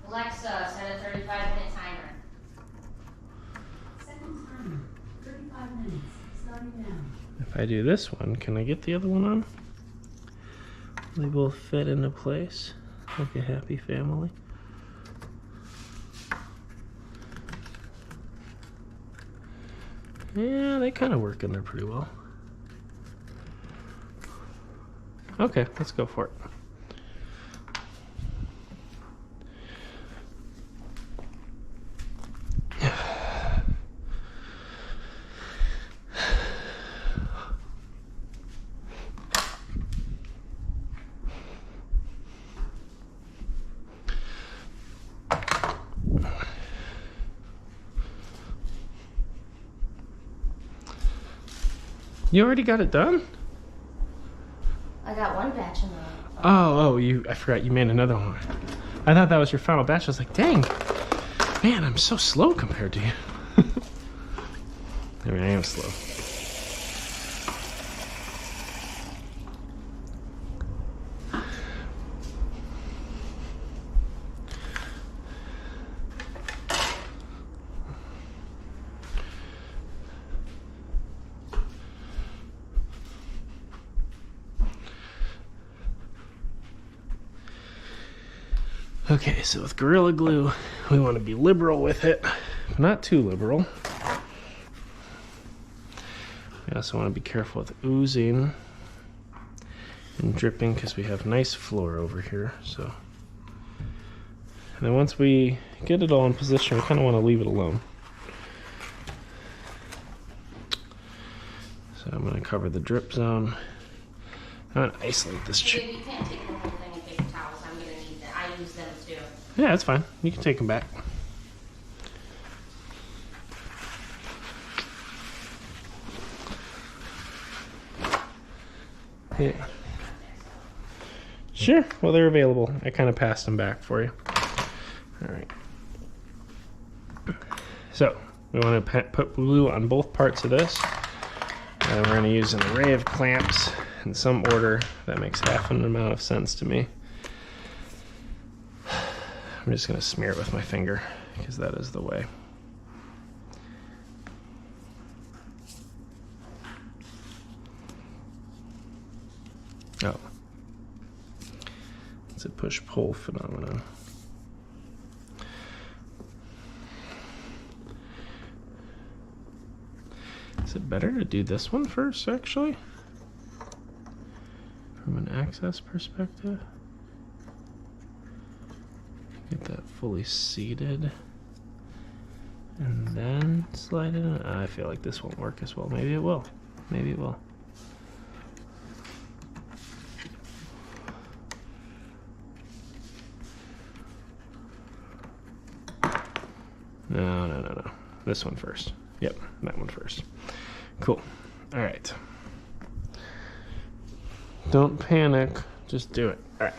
Alexa, set a 35-minute timer.
Second timer, 35 minutes, starting now.
If I do this one, can I get the other one on? They both fit into place like a happy family. Yeah, they kind of work in there pretty well. Okay, let's go for it. You already got it done?
I got one batch in the...
I forgot you made another one. I thought that was your final batch. I was like, dang, man, I'm so slow compared to you. I mean, I am slow. Okay, so with Gorilla Glue, we want to be liberal with it, not too liberal. We also want to be careful with oozing and dripping because we have nice floor over here. So, and then once we get it all in position, we kind of want to leave it alone. So I'm going to cover the drip zone. I'm going to isolate this
Hey,
chip.
babe, you can't take the whole thing of paper towels. I'm gonna need that. I use them too.
Yeah, that's fine. You can take them back. Yeah. Sure. Well, they're available. I kind of passed them back for you. All right. So we want to put glue on both parts of this. And we're going to use an array of clamps in some order. That makes half an amount of sense to me. I'm just going to smear it with my finger because that is the way. Oh. It's a push-pull phenomenon. Is it better to do this one first, actually? From an access perspective? Get that fully seated. And then slide it in. I feel like this won't work as well. Maybe it will. Maybe it will. No. This one first. Yep, that one first. Cool. All right. Don't panic. Just do it. All right.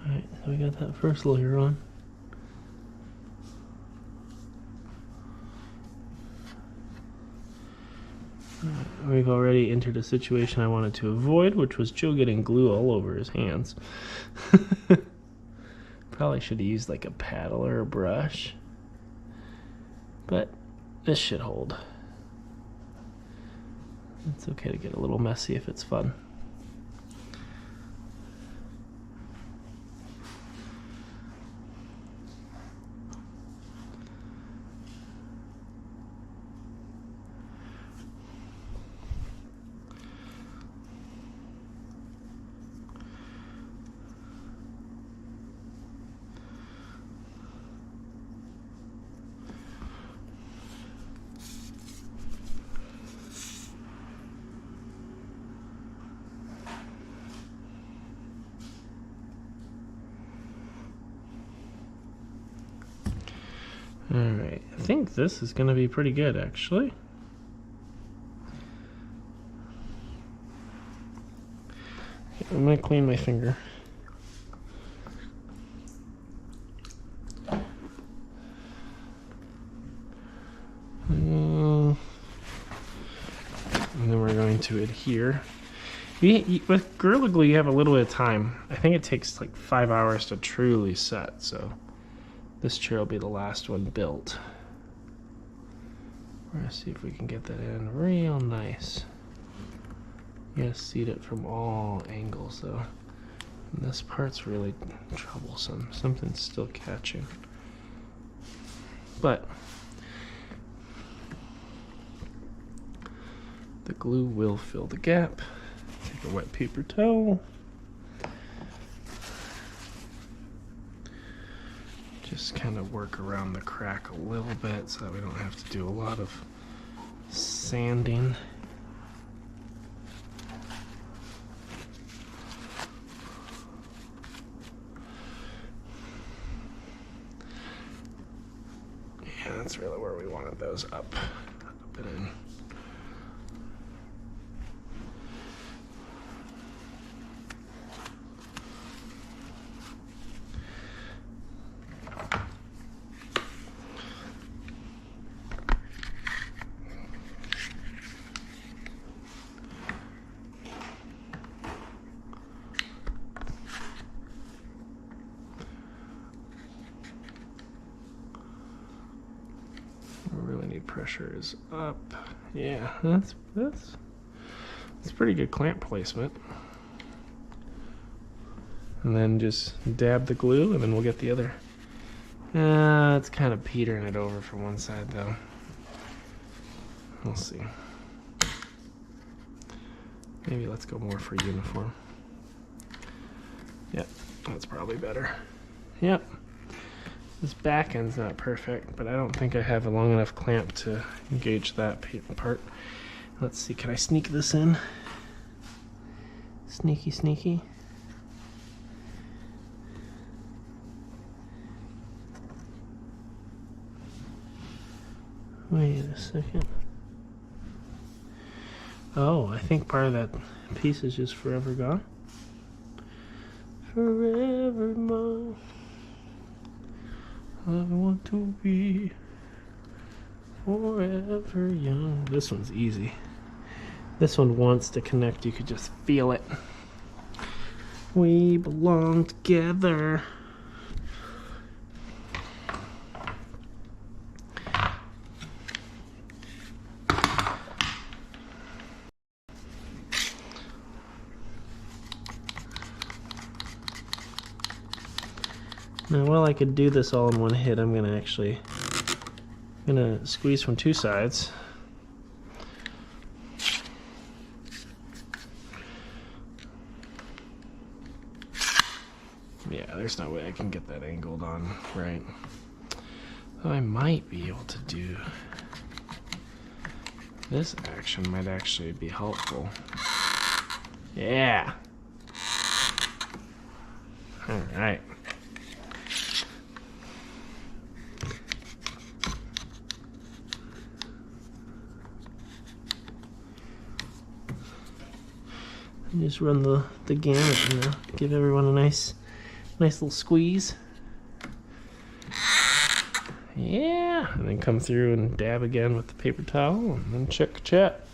Alright, so we got that first layer on. We've already entered a situation I wanted to avoid, which was Joe getting glue all over his hands. Probably should have used like a paddle or a brush. But this should hold. It's okay to get a little messy if it's fun. Alright, I think this is going to be pretty good actually. I'm going to clean my finger. And then we're going to adhere. With Gorilla Glue, you have a little bit of time. I think it takes like 5 hours to truly set, so this chair will be the last one built. We're going to see if we can get that in real nice. You gotta seat it from all angles though. And this part's really troublesome. Something's still catching. But the glue will fill the gap. Take a wet paper towel. Just kind of work around the crack a little bit so that we don't have to do a lot of sanding. Yeah, that's really where we wanted those up and in. Pressure is up. Yeah, that's pretty good clamp placement. And then just dab the glue, and then we'll get the other. It's kind of petering it over from one side, though. We'll see. Maybe let's go more for uniform. Yep, that's probably better. Yep. This back end's not perfect, but I don't think I have a long enough clamp to engage that part. Let's see, can I sneak this in? Sneaky, sneaky. Wait a second. Oh, I think part of that piece is just forever gone. Forevermore. I want to be forever young. This one's easy. This one wants to connect. You could just feel it. We belong together. Now, while I could do this all in one hit, I'm gonna squeeze from two sides. Yeah, there's no way I can get that angled on right. So I might be able to do this action. Might actually be helpful. Yeah. All right. Just run the gamut, you know, give everyone a nice little squeeze. Yeah, and then come through and dab again with the paper towel, and then check chat.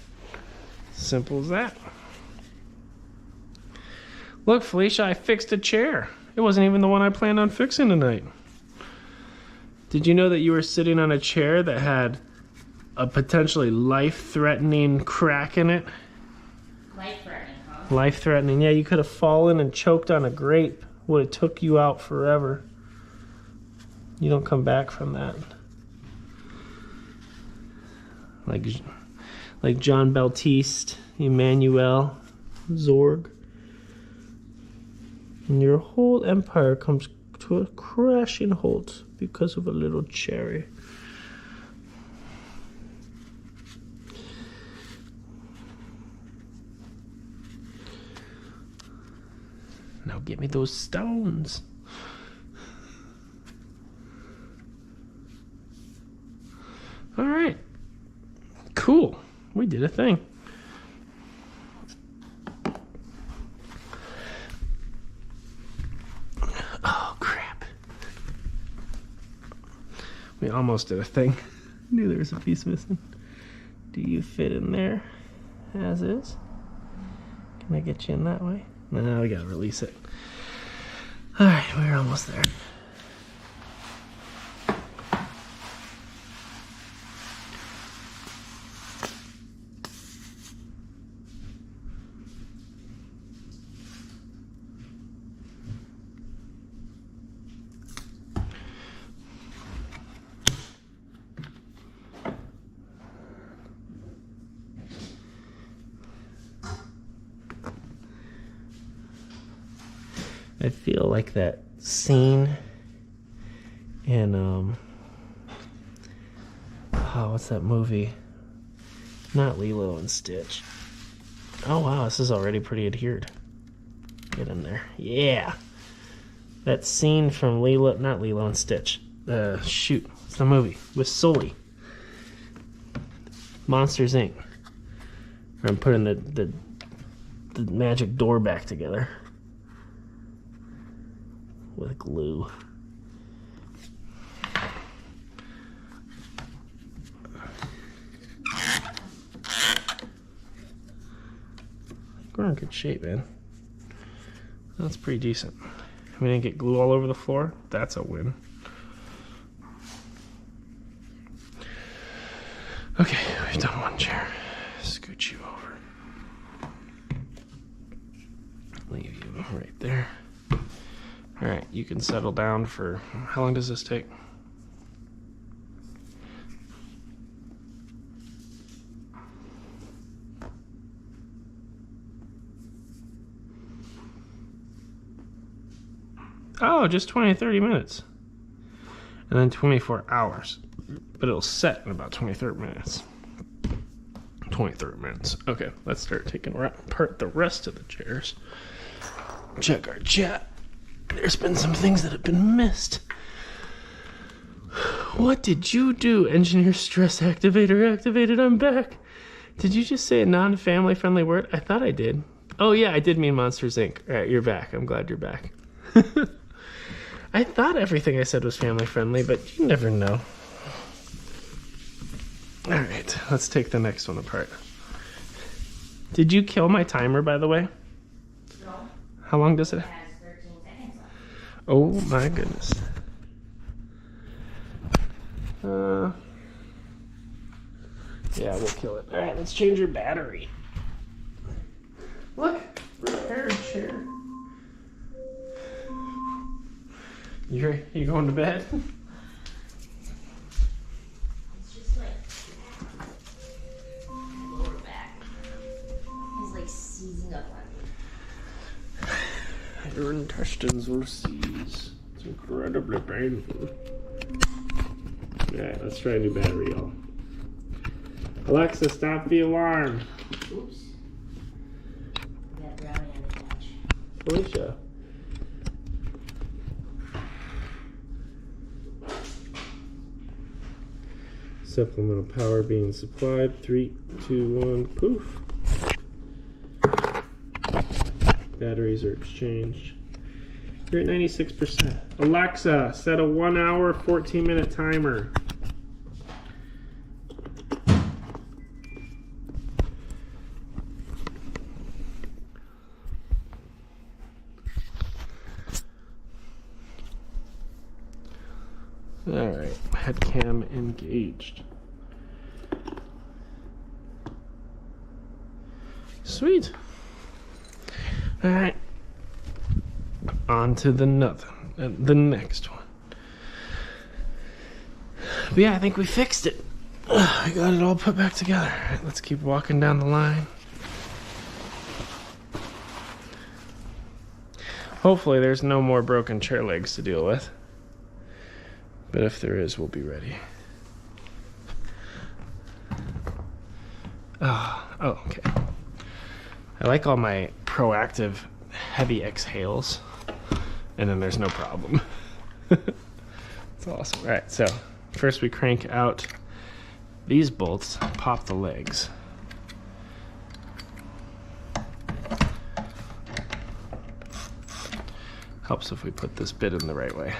Simple as that. Look, Felicia, I fixed a chair. It wasn't even the one I planned on fixing tonight. Did you know that you were sitting on a chair that had a potentially life-threatening crack in it?
Life-threatening, huh?
Life-threatening. Yeah, you could have fallen and choked on a grape. Would have took you out forever. You don't come back from that. Like John Baptiste, Emmanuel, Zorg. And your whole empire comes to a crashing halt because of a little cherry. Now give me those stones. All right. Cool. We did a thing. Oh, crap. We almost did a thing. Knew there was a piece missing. Do you fit in there as is? Can I get you in that way? No, we gotta release it. All right, we're almost there. I feel like that scene in what's that movie? Not Lilo and Stitch. Oh wow, this is already pretty adhered. Get in there. Yeah. That scene from not Lilo and Stitch. Shoot, it's the movie with Sully. Monsters Inc. Where I'm putting the magic door back together with glue. We're in good shape, man. That's pretty decent. We didn't get glue all over the floor. That's a win. Okay, we've done one chair. Scoot you over. Leave you right there. All right, you can settle down for, how long does this take? Oh, just 20 to 30 minutes. And then 24 hours. But it'll set in about 30 minutes. 30 minutes. Okay, let's start taking apart the rest of the chairs. Check our chat. There's been some things that have been missed. What did you do? Engineer stress activator activated. I'm back. Did you just say a non-family friendly word? I thought I did. Oh yeah, I did mean Monsters Inc. All right, you're back. I'm glad you're back. I thought everything I said was family friendly, but you never know. All right, let's take the next one apart. Did you kill my timer, by the way?
No.
How long does it
It
have?
has 13 seconds left.
Oh my goodness. Yeah, we'll kill it. All right, let's change your battery. Look, repaired chair. You going to bed?
It's just like my lower back is like seizing up on me.
Your intestines will seize. It's incredibly painful. Alright, let's try a new battery, y'all. Alexa, stop the alarm. Oops.
We got brownie on the couch.
Felicia. Supplemental power being supplied. 3, 2, 1, poof. Batteries are exchanged. You're at 96%. Alexa, set a 1 hour, 14-minute timer. Alright, head cam engaged. Sweet. Alright. On to the next one. But yeah, I think we fixed it. I got it all put back together. Alright, let's keep walking down the line. Hopefully there's no more broken chair legs to deal with. But if there is, we'll be ready. Oh, okay. I like all my proactive heavy exhales. And then there's no problem. It's awesome. All right, so first we crank out these bolts, pop the legs. Helps if we put this bit in the right way.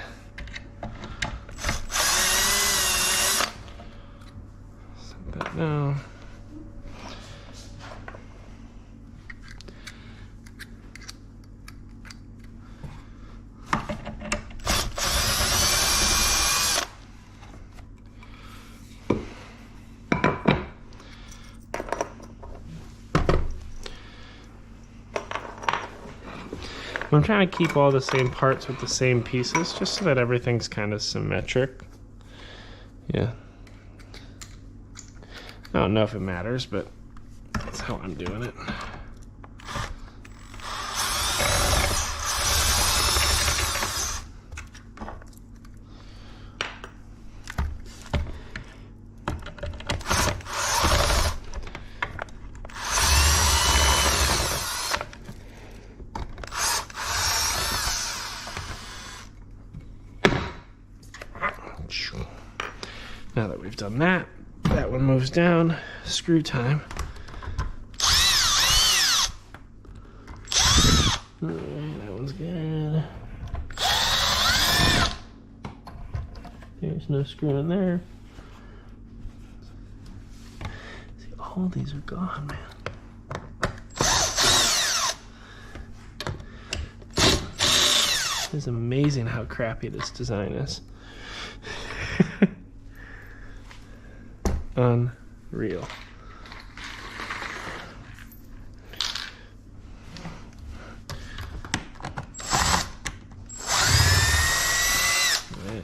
Set that down. I'm trying to keep all the same parts with the same pieces, just so that everything's kind of symmetric. Yeah. I don't know if it matters, but that's how I'm doing it. done that. That one moves down. Screw time. Alright, that one's good. There's no screw in there. See, all these are gone, man. It's amazing how crappy this design is. Unreal. Right.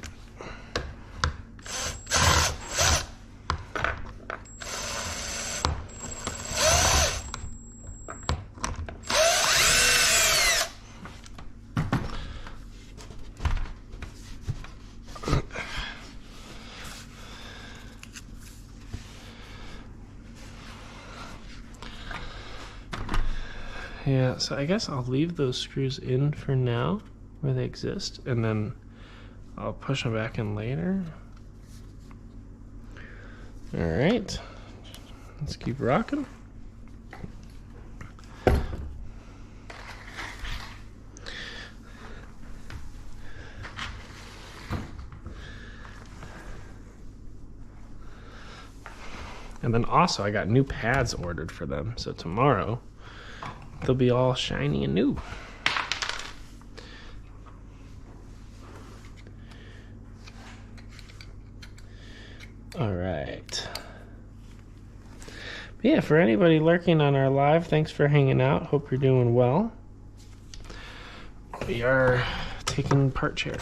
Yeah, so I guess I'll leave those screws in for now where they exist, and then I'll push them back in later. All right, let's keep rocking. And then also I got new pads ordered for them, so tomorrow they'll be all shiny and new. All right. But yeah, for anybody lurking on our live, thanks for hanging out. Hope you're doing well. We are taking part chairs.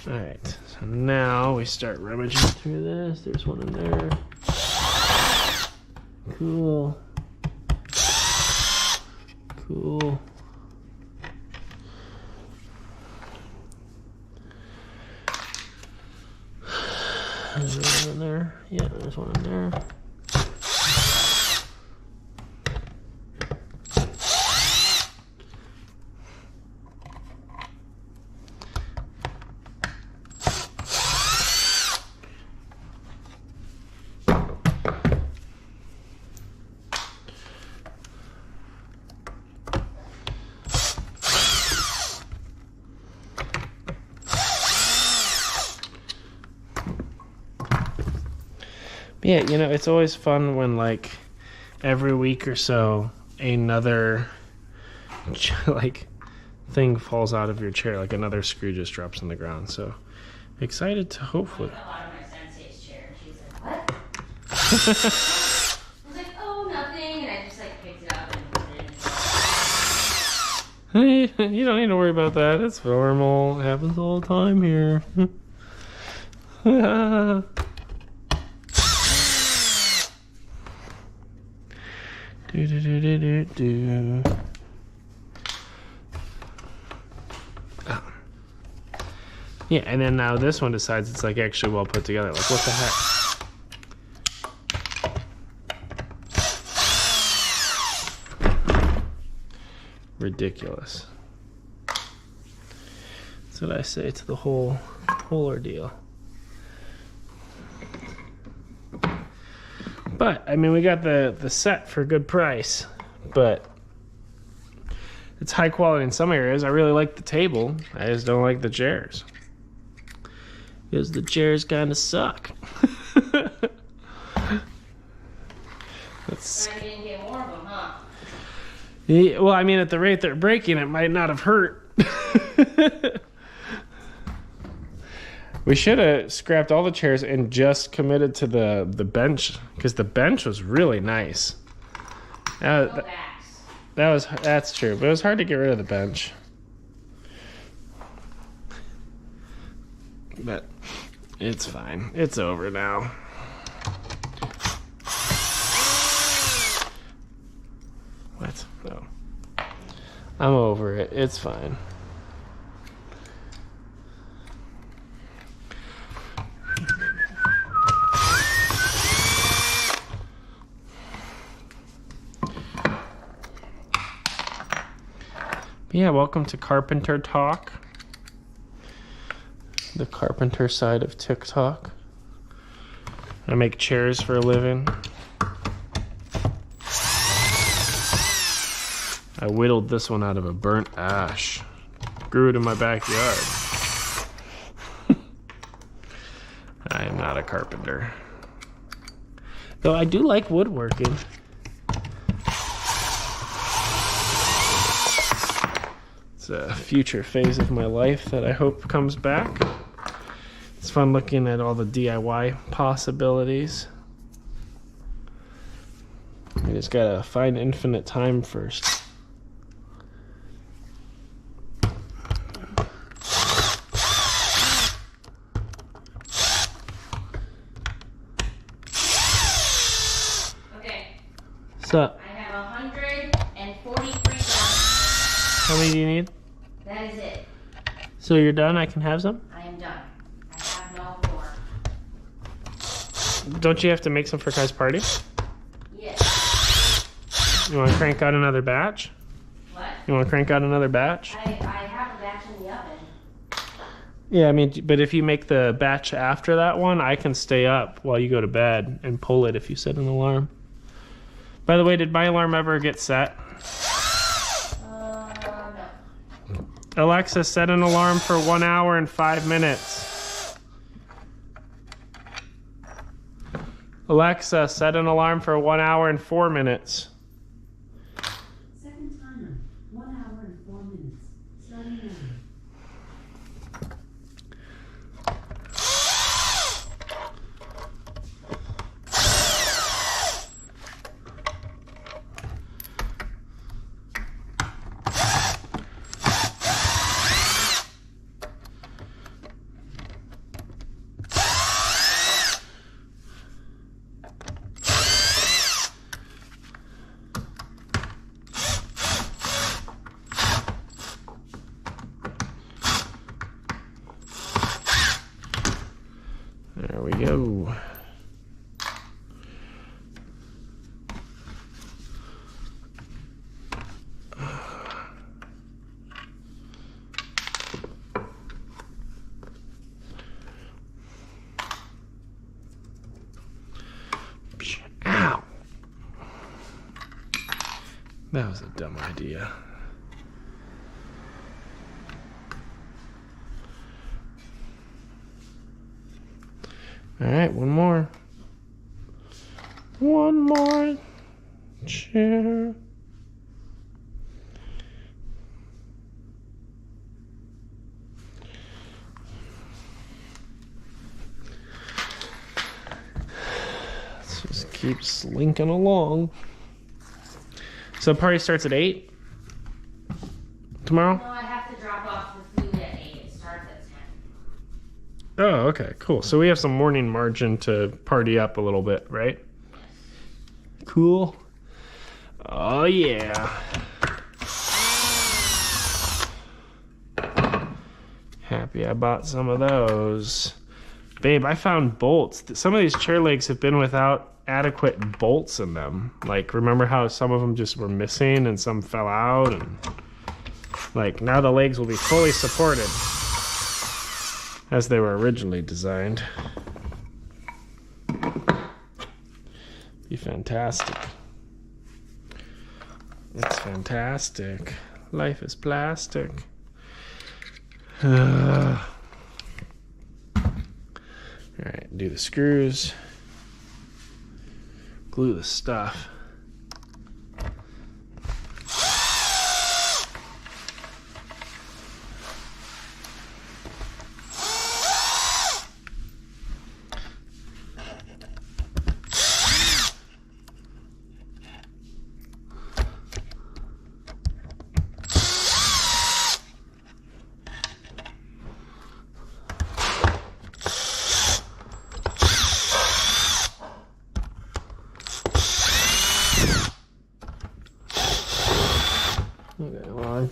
All right, so now we start rummaging through this. There's one in there. Cool. Cool. There's one in there. Yeah, there's one in there. Yeah, you know, it's always fun when, like, every week or so, another, like, thing falls out of your chair. Like, another screw just drops on the ground. So, excited to hopefully...
I got out of my sensei's chair, and she was like, what? I was like, oh, nothing, and I just, like, picked it up and put it in.
Hey, you don't need to worry about that. It's normal. It happens all the time here. Do. Oh. Yeah, and then now this one decides it's like actually well put together. Like, what the heck? Ridiculous. That's what I say to the whole ordeal. But, I mean, we got the set for a good price, but it's high quality in some areas. I really like the table. I just don't like the chairs. Because the chairs kind of suck.
It's didn't get more of them, huh?
Yeah, well, I mean, at the rate they're breaking, it might not have hurt. We should have scrapped all the chairs and just committed to the bench, because the bench was really nice.
No backs.
That's true, but it was hard to get rid of the bench. But it's fine. It's over now. What? No. I'm over it. It's fine. Yeah, welcome to Carpenter Talk. The carpenter side of TikTok. I make chairs for a living. I whittled this one out of a burnt ash. Grew it in my backyard. I am not a carpenter. Though I do like woodworking. It's a future phase of my life that I hope comes back. It's fun looking at all the DIY possibilities. We just gotta find infinite time first.
Okay.
So,
I have 143 grams.
how many do you need?
That is it.
So you're done? I can have some?
I am done. I have no more.
Don't you have to make some for Kai's party?
Yes.
You want to crank out another batch?
What?
You want to crank out another batch?
I have a batch in the oven.
Yeah, I mean, but if you make the batch after that one, I can stay up while you go to bed and pull it if you set an alarm. By the way, did my alarm ever get set?
No.
Alexa, set an alarm for 1 hour and 5 minutes. Alexa, set an alarm for 1 hour and 4 minutes.
Second timer, 1 hour and 4 minutes. Starting now.
There we go. Ow! That was a dumb idea. All right, one more. One more chair. Let's just keep slinking along. So party starts at 8 tomorrow?
No, I have to drop off the food at 8. It starts at 10.
Oh, okay, cool. So we have some morning margin to party up a little bit, right? Cool. Oh, yeah. Happy I bought some of those. Babe, I found bolts. Some of these chair legs have been without adequate bolts in them. Like, remember how some of them just were missing and some fell out? And like, now the legs will be fully supported as they were originally designed. Be fantastic. It's fantastic. Life is plastic. Alright, do the screws. Glue the stuff.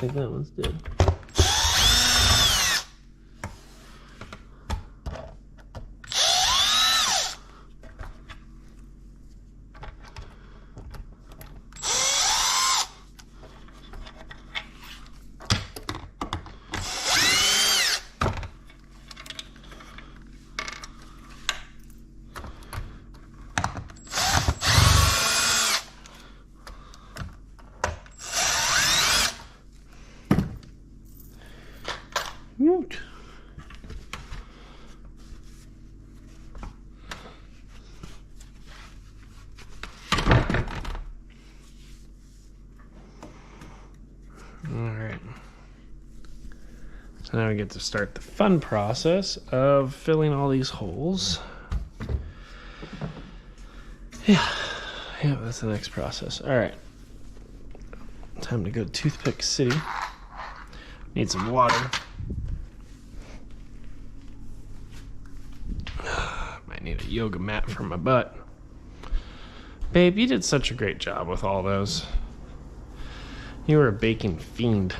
think that one's dead. Woot. Alright. So now we get to start the fun process of filling all these holes. Yeah, that's the next process. Alright. Time to go to Toothpick City. Need some water. Might need a yoga mat for my butt. Babe, you did such a great job with all those. You were a baking fiend.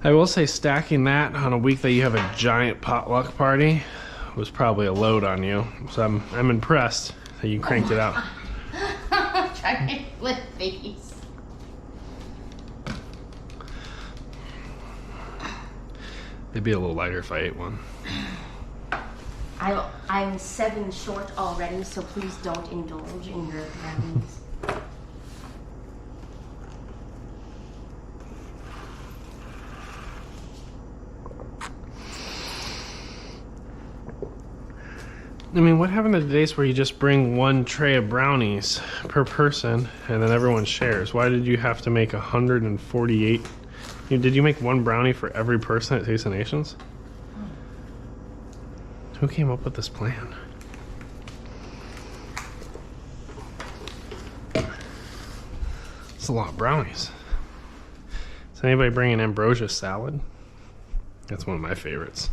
I will say stacking that on a week that you have a giant potluck party was probably a load on you. So I'm impressed that you cranked it out.
Trying to flip these.
It'd be a little lighter if I ate one.
I'm 7 short already, so please don't indulge in your brownies.
I mean, what happened to the days where you just bring one tray of brownies per person and then everyone shares? Why did you have to make 148? Did you make one brownie for every person at Taste of Nations? Who came up with this plan? It's a lot of brownies. Is anybody bringing ambrosia salad? That's one of my favorites.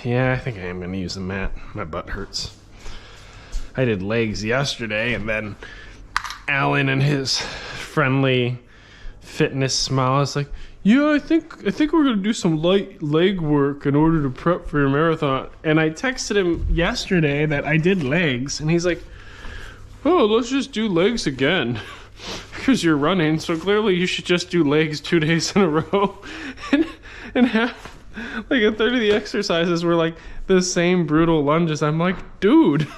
Yeah, I think I am going to use the mat. My butt hurts. I did legs yesterday, and then Alan and his friendly fitness smile is like, yeah, I think we're going to do some light leg work in order to prep for your marathon. And I texted him yesterday that I did legs, and he's like, oh, let's just do legs again. Because you're running, so clearly you should just do legs 2 days in a row. and have like a third of the exercises were like the same brutal lunges. I'm like, dude,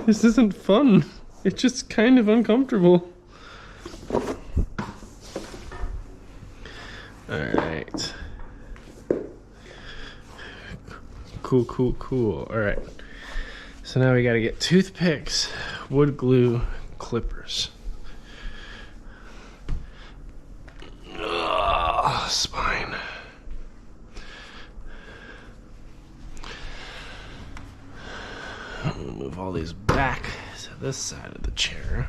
this isn't fun. It's just kind of uncomfortable. All right. Cool. All right. So now we got to get toothpicks, wood glue, clippers. Ugh, spine. We'll move all these back to this side of the chair.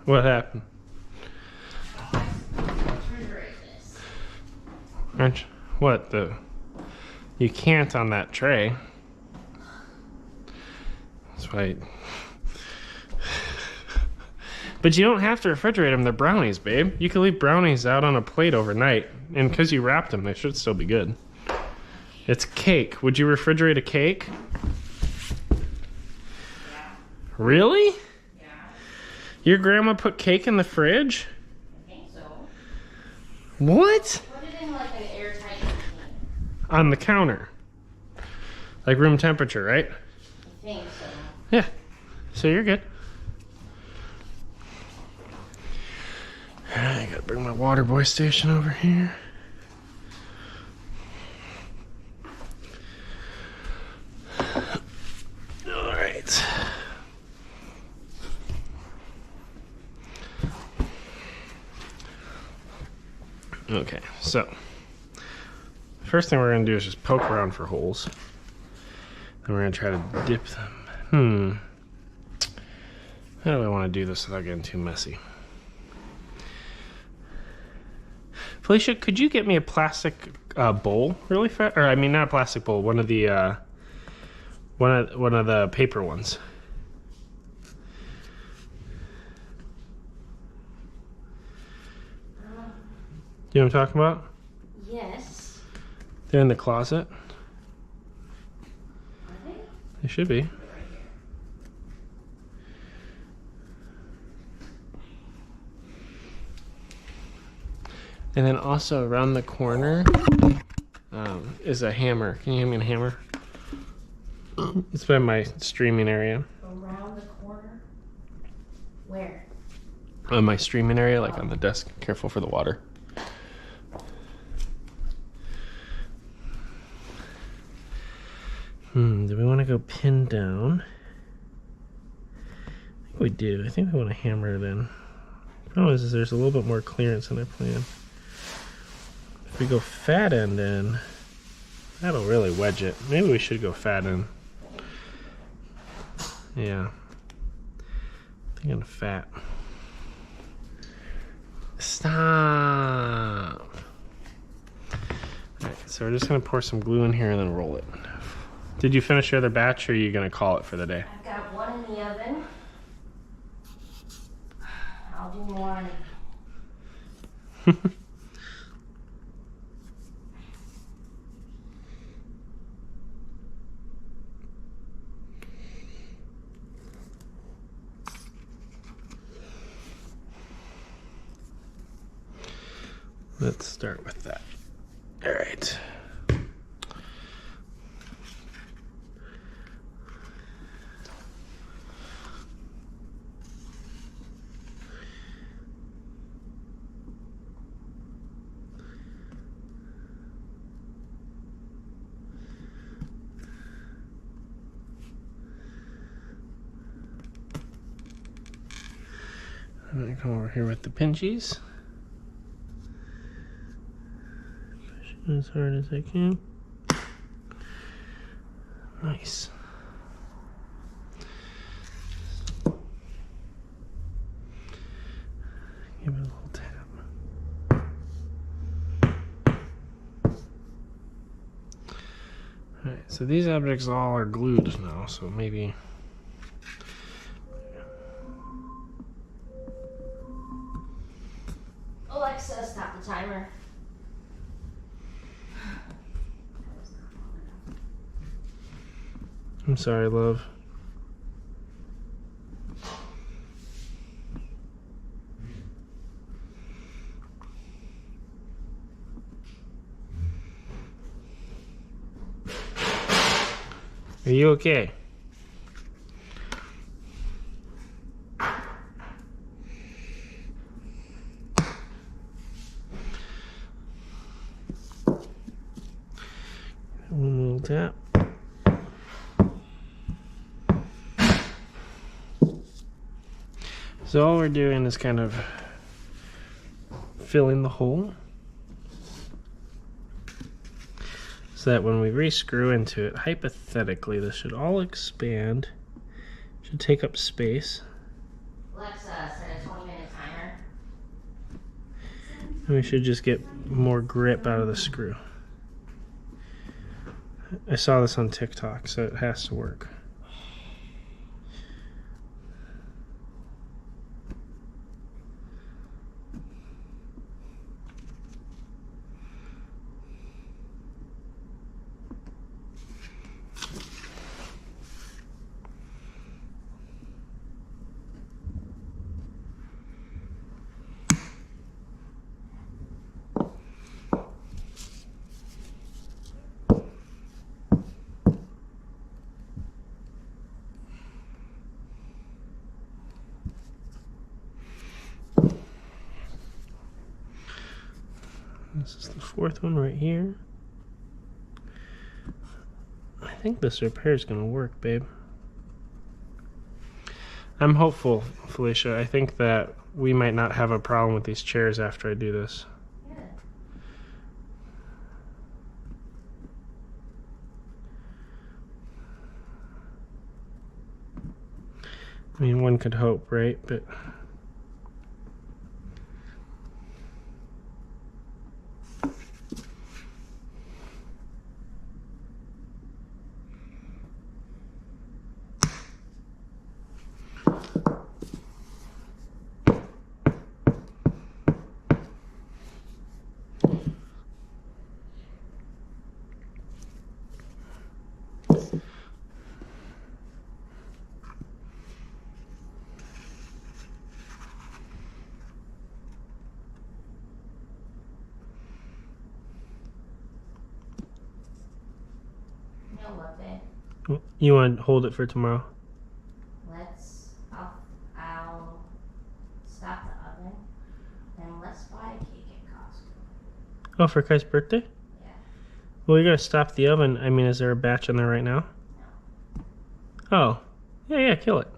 What happened? Aren't you? What the? You can't on that tray. That's why. But you don't have to refrigerate them. They're brownies, babe. You can leave brownies out on a plate overnight, and because you wrapped them, they should still be good. It's cake. Would you refrigerate a cake?
Yeah.
Really?
Yeah.
Your grandma put cake in the fridge?
I think so.
What?
Put it in like an airtight container.
On the counter. Like room temperature, right?
I think so.
Yeah. So you're good. I gotta bring my water boy station over here. All right. Okay, so first thing we're going to do is just poke around for holes. Then we're going to try to dip them. How do I want to do this without getting too messy? Felicia, could you get me a plastic bowl really fast? Or I mean, not a plastic bowl. One of the one of the paper ones. You know what I'm talking about?
Yes.
They're in the closet.
Are they?
They should be. And then also around the corner is a hammer. Can you hand me a hammer? It's by my streaming area.
Around the corner? Where?
On my streaming area, like on the desk. Careful for the water. Do we want to go pin down? I think we do. I think we want to hammer it in. The problem is there's a little bit more clearance than I planned. If we go fat end in, that'll really wedge it. Maybe we should go fat end. Yeah. I think I'm fat. Stop. Alright, so we're just going to pour some glue in here and then roll it. Did you finish your other batch, or are you going to call it for the day?
I've got one in the oven. I'll do one.
Let's start with that. All right. I'm gonna come over here with the pinchies. Push it as hard as I can. Nice. Give it a little tap. Alright, so these objects all are glued now, so maybe.
Alexa, stop the timer.
I'm sorry, love. Are you okay? One little tap. So all we're doing is kind of filling the hole so that when we re-screw into it, hypothetically, this should all expand, should take up space,
Alexa, set a 20-minute timer.
and we should just get more grip out of the screw. I saw this on TikTok, so it has to work. This is the fourth one right here. I think this repair is going to work, babe. I'm hopeful, Felicia. I think that we might not have a problem with these chairs after I do this.
Good.
I mean, one could hope, right? But
You know what, babe?
you want to hold it for tomorrow?
I'll stop the oven, then let's buy a cake at Costco.
Oh, for Kai's birthday?
Yeah.
Well, you're gonna stop the oven. I mean, is there a batch in there right now?
No.
Oh, yeah, kill it.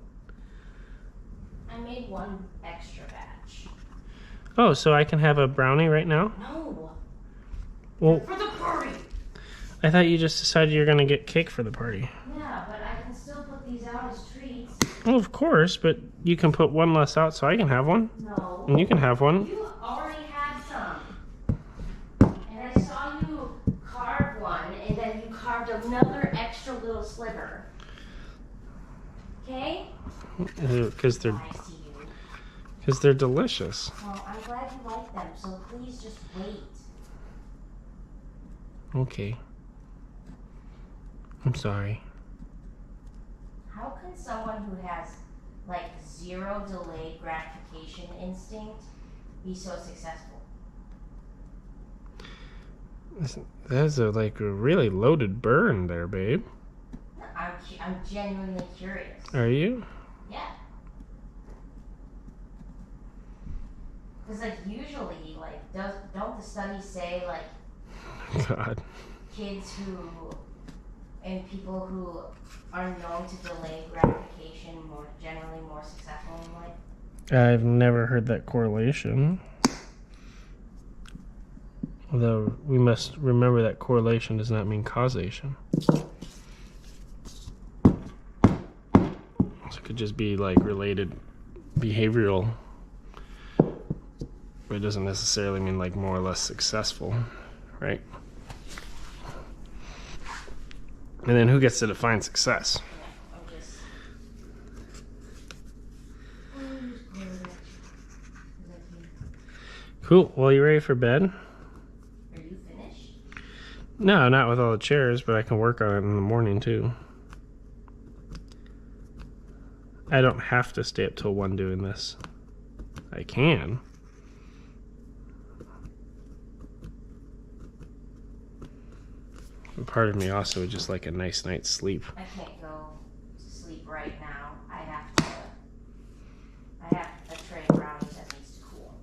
I made one extra batch.
Oh, so I can have a brownie right now?
No.
Well,
For the party.
I thought you just decided you're gonna get cake for the party.
Yeah, but I can still put these out as treats.
Well, of course, but you can put one less out so I can have one.
No.
And you can have one.
You already had some. And I saw you carve one, and then you carved another extra little sliver. Okay?
Because
Nice to you.
they're delicious.
Well, I'm glad you like them, so please just wait.
Okay. I'm sorry.
How can someone who has like zero delayed gratification instinct be so successful?
That's a really loaded burn there, babe.
I'm genuinely curious.
Are you?
Yeah. Because like usually don't the studies say like
God.
kids who and people who are known to delay gratification generally more successful in life?
I've never heard that correlation. Although we must remember that correlation does not mean causation. So it could just be like related behavioral, but it doesn't necessarily mean like more or less successful, right? And then who gets to define success?
Yeah, I'm just.
Cool. Well, you ready for bed?
Are you finished?
No, not with all the chairs, but I can work on it in the morning too. I don't have to stay up till 1 doing this. I can. But part of me also would just like a nice night's sleep.
I can't go to sleep right now. I have a tray of brownies that needs to cool.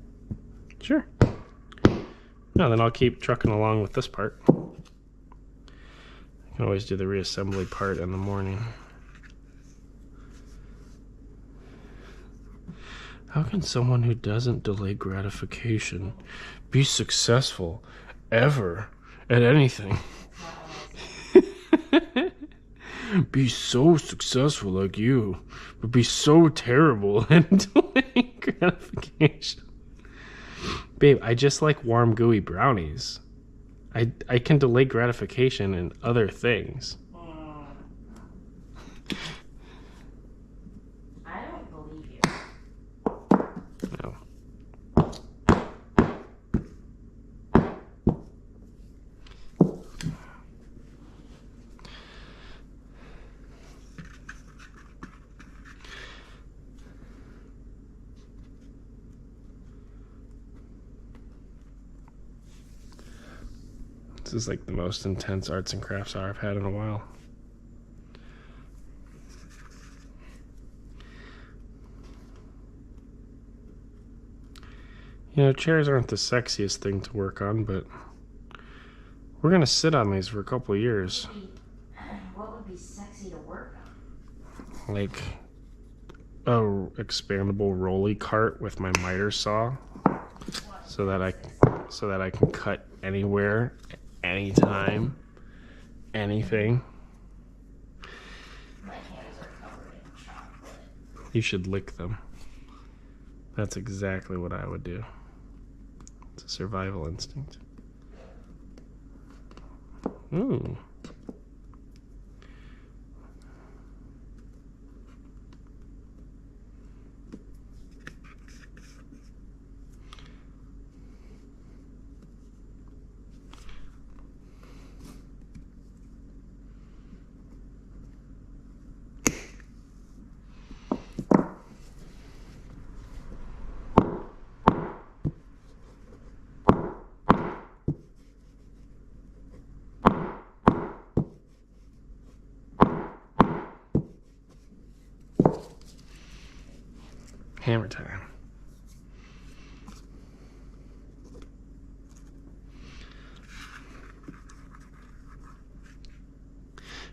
Sure. No, then I'll keep trucking along with this part. I can always do the reassembly part in the morning. How can someone who doesn't delay gratification be successful ever at anything? Be so successful like you, but be so terrible at delaying gratification. Babe, I just like warm, gooey brownies. I can delay gratification in other things.
I don't believe you.
No. This is like the most intense arts and crafts hour I've had in a while. You know, chairs aren't the sexiest thing to work on, but we're gonna sit on these for a couple of years.
What would be sexy to work on?
Like a expandable rolly cart with my miter saw, so that I can cut anywhere, anytime, anything.
My hands are covered in chocolate.
You should lick them. That's exactly what I would do. It's a survival instinct. Ooh. Hammer time.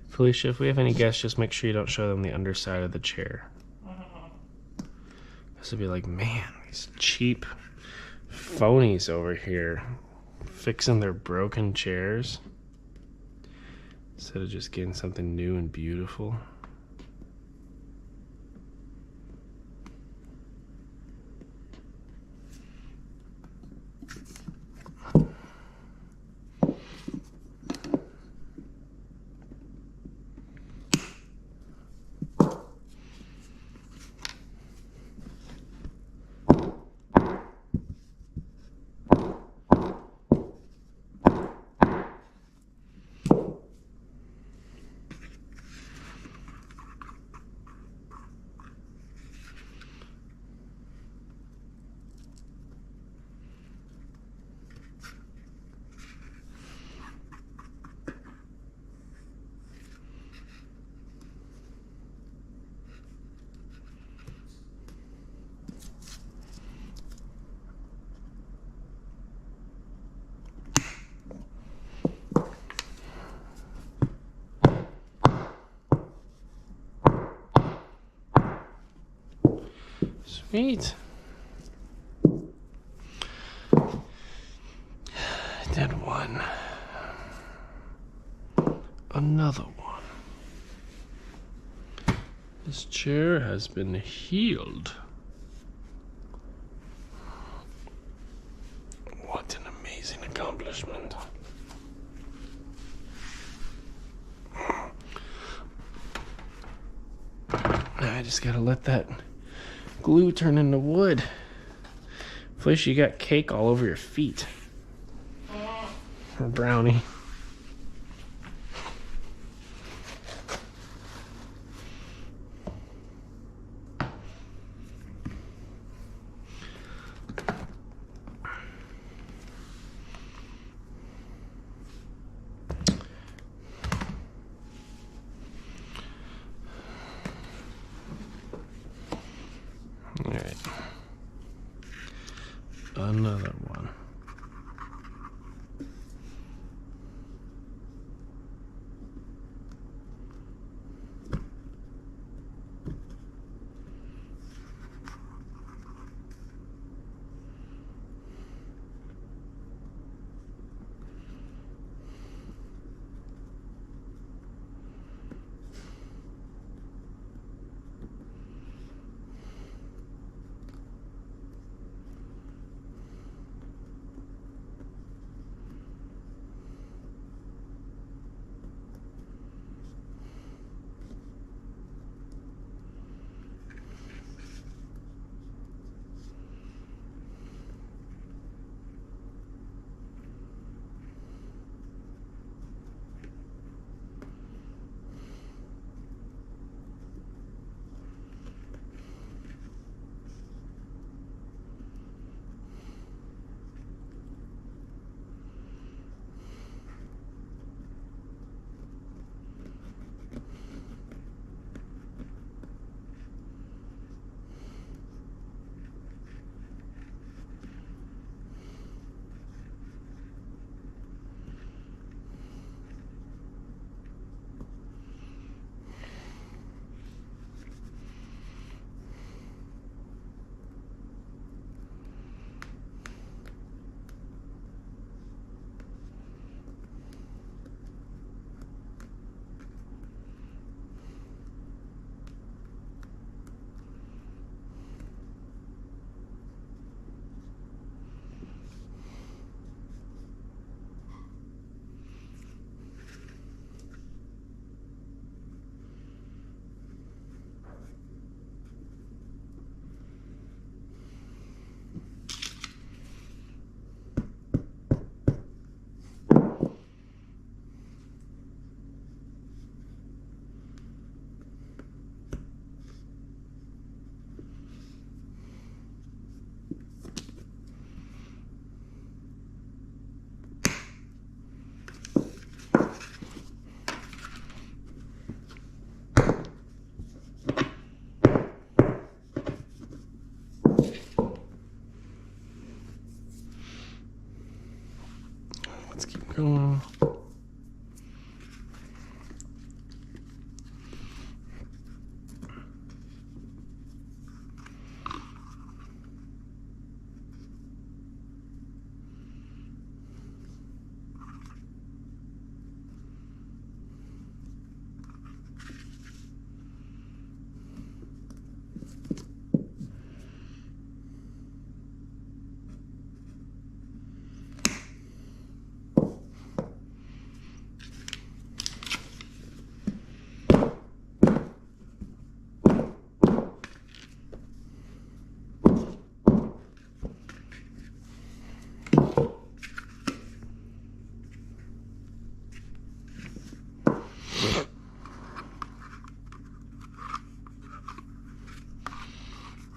Felicia, if we have any guests, just make sure you don't show them the underside of the chair. This would be like, man, these cheap phonies over here fixing their broken chairs instead of just getting something new and beautiful. Sweet. Did one. Another one. This chair has been healed. What an amazing accomplishment. I just gotta let that glue turn into wood. Felicia, you got cake all over your feet. Or brownie. All right. Another one.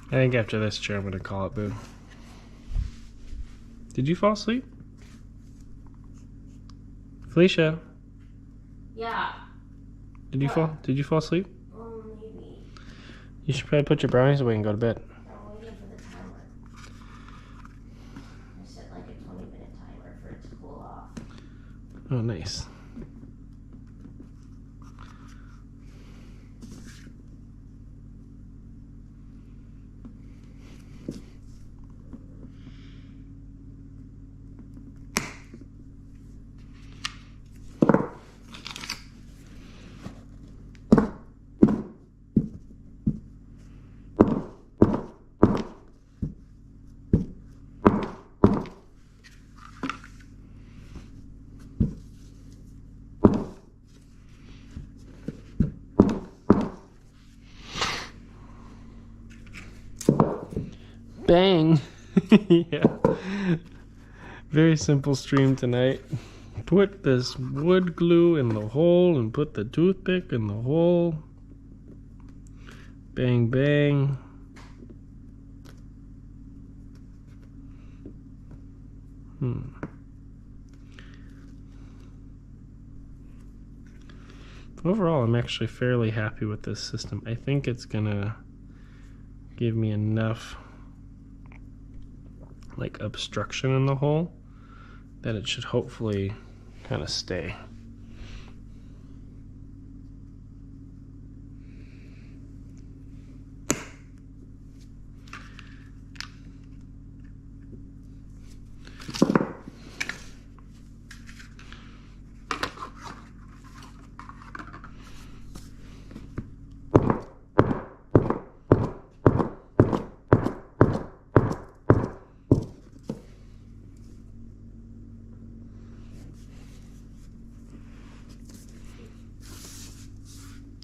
I think after this chair, I'm going to call it, Boo. Did you fall asleep? Felicia,
Yeah.
did you fall asleep?
Maybe.
You should probably put your brownies away and go to bed.
I'm waiting for the timer. I set like a 20-minute timer for it to cool off.
Oh, nice. Bang! Yeah. Very simple stream tonight. Put this wood glue in the hole and put the toothpick in the hole. Bang, bang. Overall, I'm actually fairly happy with this system. I think it's gonna give me enough like obstruction in the hole that it should hopefully kind of stay.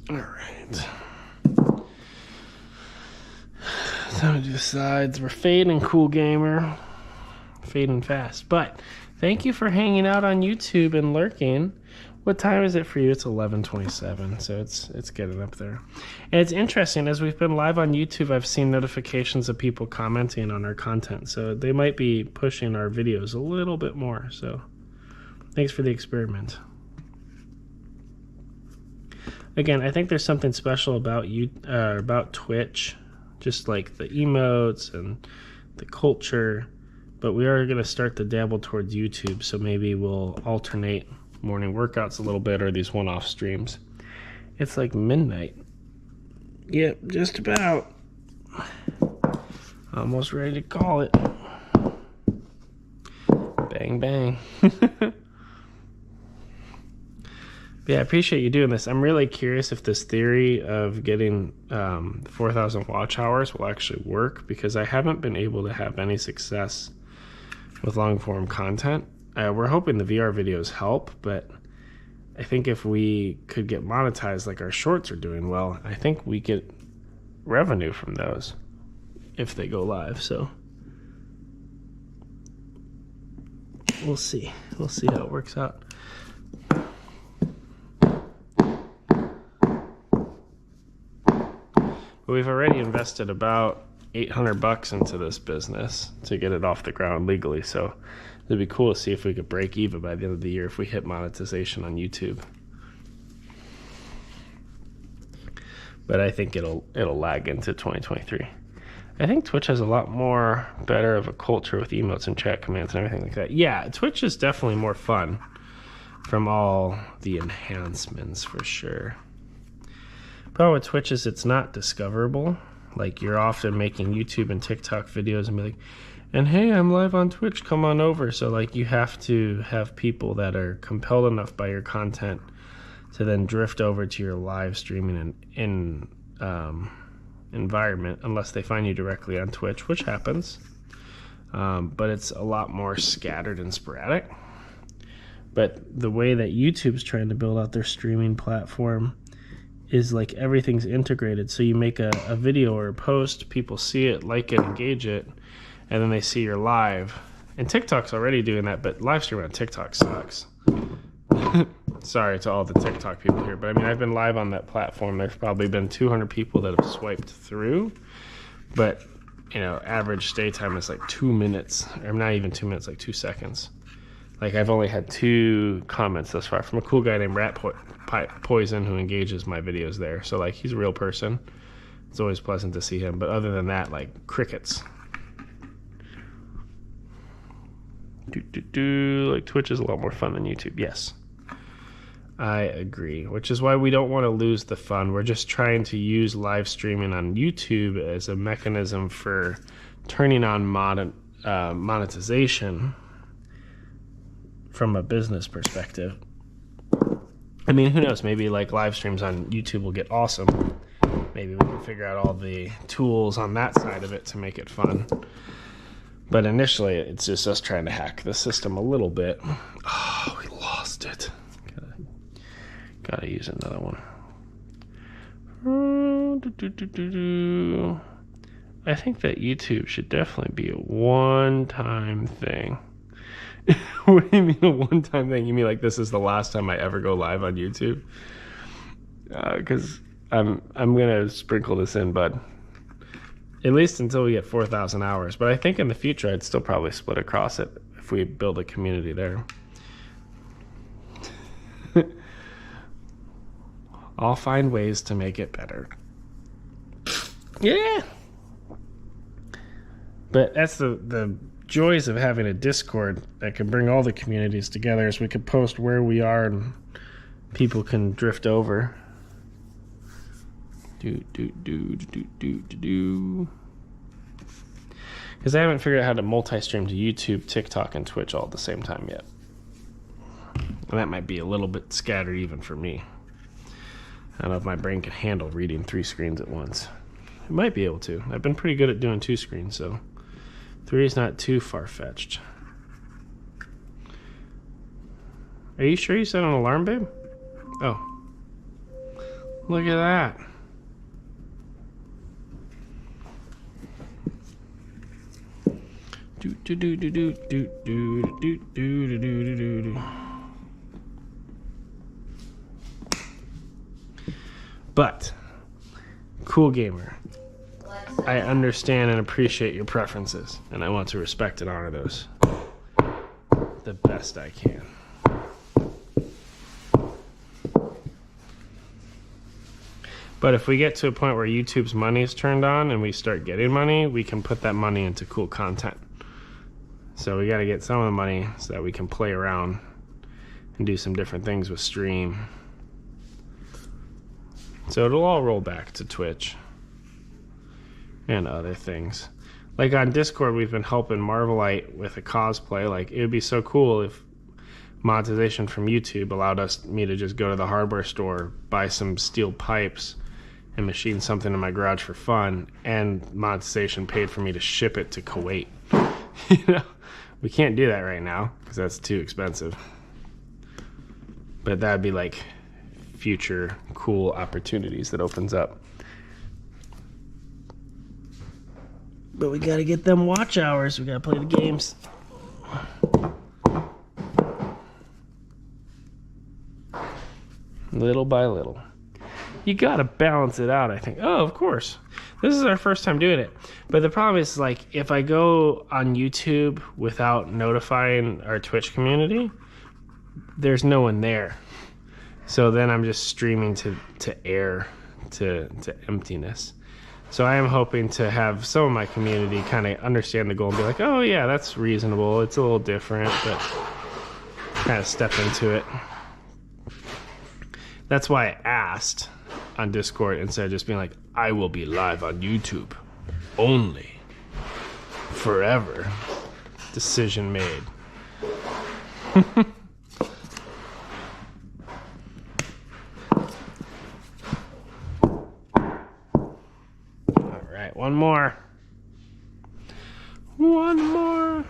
All right. Time to do the sides. We're fading, cool gamer. Fading fast. But thank you for hanging out on YouTube and lurking. What time is it for you? It's 11:27, so it's getting up there. And it's interesting, as we've been live on YouTube, I've seen notifications of people commenting on our content. So they might be pushing our videos a little bit more. So thanks for the experiment. Again, I think there's something special about about Twitch, just like the emotes and the culture. But we are going to start to dabble towards YouTube, so maybe we'll alternate morning workouts a little bit or these one-off streams. It's like midnight. Yep, just about. Almost ready to call it. Bang, bang. Yeah, I appreciate you doing this. I'm really curious if this theory of getting 4,000 watch hours will actually work, because I haven't been able to have any success with long form content. We're hoping the VR videos help, but I think if we could get monetized like our shorts are doing well, I think we get revenue from those if they go live. So we'll see. We'll see how it works out. But we've already invested about $800 into this business to get it off the ground legally. So it'd be cool to see if we could break even by the end of the year if we hit monetization on YouTube. But I think it'll lag into 2023. I think Twitch has a lot more better of a culture with emotes and chat commands and everything like that. Yeah, Twitch is definitely more fun from all the enhancements for sure. Problem with Twitch is it's not discoverable. Like, you're often making YouTube and TikTok videos and be like, and hey, I'm live on Twitch, come on over. So like, you have to have people that are compelled enough by your content to then drift over to your live streaming and environment, unless they find you directly on Twitch, which happens. But it's a lot more scattered and sporadic. But the way that YouTube's trying to build out their streaming platform is like everything's integrated. So you make a video or a post, people see it, like it, engage it, and then they see your live. And TikTok's already doing that, but live streaming on TikTok sucks. Sorry to all the TikTok people here, but I mean, I've been live on that platform. There's probably been 200 people that have swiped through, but you know, average stay time is like 2 minutes, or not even 2 minutes, like 2 seconds. Like, I've only had 2 comments thus far from a cool guy named Poison who engages my videos there. So like, he's a real person. It's always pleasant to see him, but other than that, like, crickets. Like, Twitch is a lot more fun than YouTube. Yes, I agree, which is why we don't want to lose the fun. We're just trying to use live streaming on YouTube as a mechanism for turning on monetization from a business perspective. I mean, who knows? Maybe like live streams on YouTube will get awesome. Maybe we can figure out all the tools on that side of it to make it fun. But initially, it's just us trying to hack the system a little bit. Oh, we lost it. Gotta use another one. I think that YouTube should definitely be a one-time thing. What do you mean a one-time thing? You mean like this is the last time I ever go live on YouTube? Because I'm gonna sprinkle this in, bud. At least until we get 4,000 hours. But I think in the future I'd still probably split across it if we build a community there. I'll find ways to make it better. Yeah. But that's the joys of having a Discord that can bring all the communities together, is we could post where we are and people can drift over. Because I haven't figured out how to multi-stream to YouTube, TikTok, and Twitch all at the same time yet. And that might be a little bit scattered even for me. I don't know if my brain can handle reading 3 screens at once. It might be able to. I've been pretty good at doing 2 screens, so 3 is not too far-fetched. Are you sure you set an alarm, babe? Oh. Look at that. But, cool gamer, I understand and appreciate your preferences, and I want to respect and honor those the best I can. But if we get to a point where YouTube's money is turned on and we start getting money, we can put that money into cool content. So we got to get some of the money so that we can play around and do some different things with stream. So it'll all roll back to Twitch and other things. Like on Discord, we've been helping Marvelite with a cosplay. Like, it would be so cool if monetization from YouTube allowed me to just go to the hardware store, buy some steel pipes, and machine something in my garage for fun, and monetization paid for me to ship it to Kuwait. You know, we can't do that right now because that's too expensive. But that'd be like future cool opportunities that opens up. But we gotta get them watch hours. We gotta play the games. Little by little. You gotta balance it out, I think. Oh, of course. This is our first time doing it. But the problem is, like, if I go on YouTube without notifying our Twitch community, there's no one there. So then I'm just streaming to air, to emptiness. So I am hoping to have some of my community kind of understand the goal and be like, oh yeah, that's reasonable. It's a little different, but kind of step into it. That's why I asked on Discord instead of just being like, I will be live on YouTube only forever. Decision made. All right, one more. One more.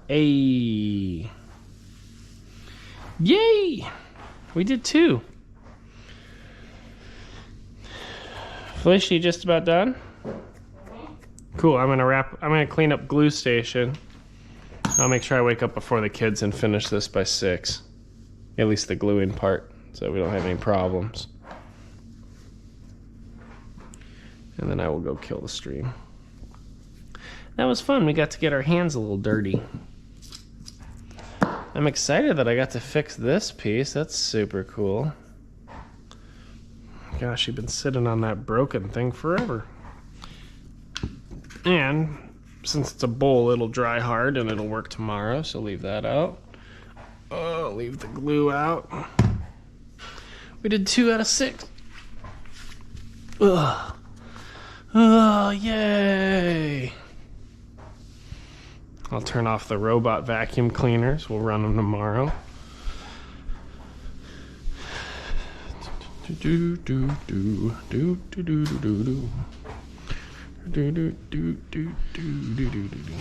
Yay! We did 2. Felicia, you just about done? Cool. I'm gonna clean up glue station. I'll make sure I wake up before the kids and finish this by 6. At least the gluing part, so we don't have any problems. And then I will go kill the stream. That was fun. We got to get our hands a little dirty. I'm excited that I got to fix this piece. That's super cool. Gosh, you've been sitting on that broken thing forever. And since it's a bowl, it'll dry hard and it'll work tomorrow, so leave that out. Oh, leave the glue out. We did 2 out of 6. Ugh. Oh, yay! I'll turn off the robot vacuum cleaners. We'll run them tomorrow. Do do do do do do do do do do do do do do do do.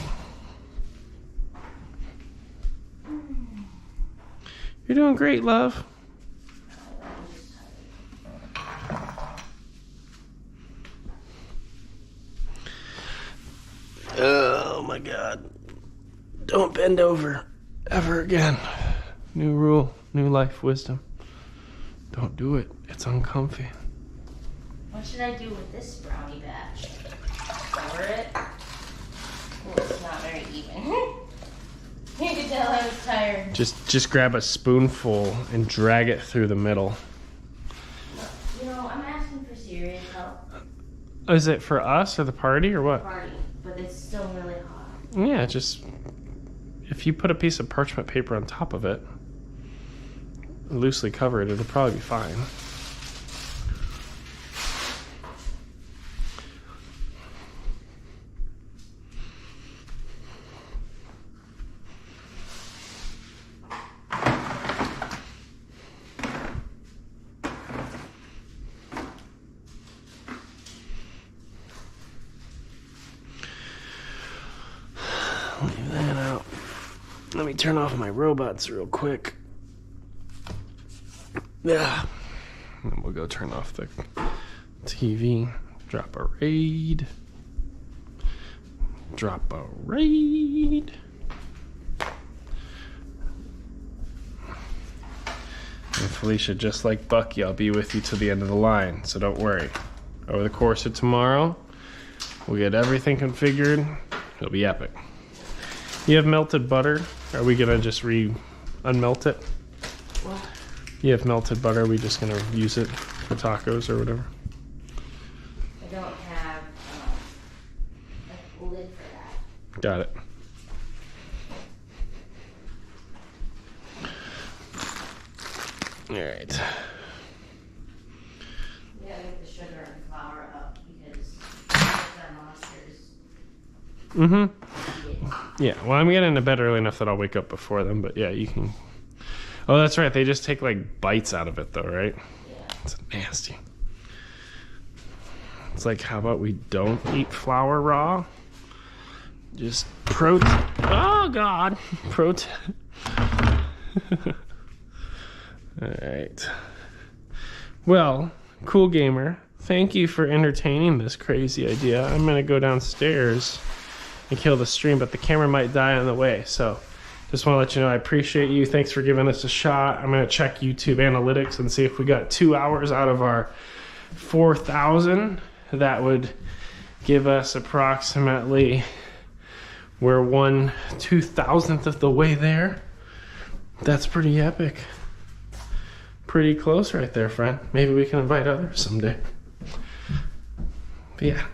You're doing great, love. Oh my God. Don't bend over ever again. New rule, new life wisdom. Don't do it. It's uncomfy.
What should I do with this brownie batch? Cover it? Oh, it's not very even. You could tell I was tired.
Just grab a spoonful and drag it through the middle.
You know, I'm asking for serious help.
Is it for us or the party or what?
Party, but it's still really hot.
Yeah, just if you put a piece of parchment paper on top of it, loosely cover it, it'll probably be fine. Leave that out. Let me turn off my robots real quick. Yeah. And then we'll go turn off the TV. Drop a raid. Drop a raid. And Felicia, just like Bucky, I'll be with you to the end of the line, so don't worry. Over the course of tomorrow, we'll get everything configured. It'll be epic. You have melted butter? Are we gonna just unmelt it?
What?
You have melted butter, are we just gonna use it for tacos or whatever?
I don't have a lid for that.
Got it. All right.
We gotta get the sugar and flour up because our monsters.
Mm-hmm. Yeah, well, I'm getting to bed early enough that I'll wake up before them, but yeah, you can. Oh, that's right. They just take like bites out of it, though, right?
Yeah.
It's nasty. It's like, how about we don't eat flour raw? Just Oh, God. All right. Well, cool gamer. Thank you for entertaining this crazy idea. I'm going to go downstairs and kill the stream, but the camera might die on the way, so just want to let you know I appreciate you. Thanks for giving us a shot. I'm going to check YouTube analytics and see if we got 2 hours out of our 4,000. That would give us approximately, we're 1/2000th of the way there. That's pretty epic. Pretty close right there, friend. Maybe we can invite others someday. But yeah.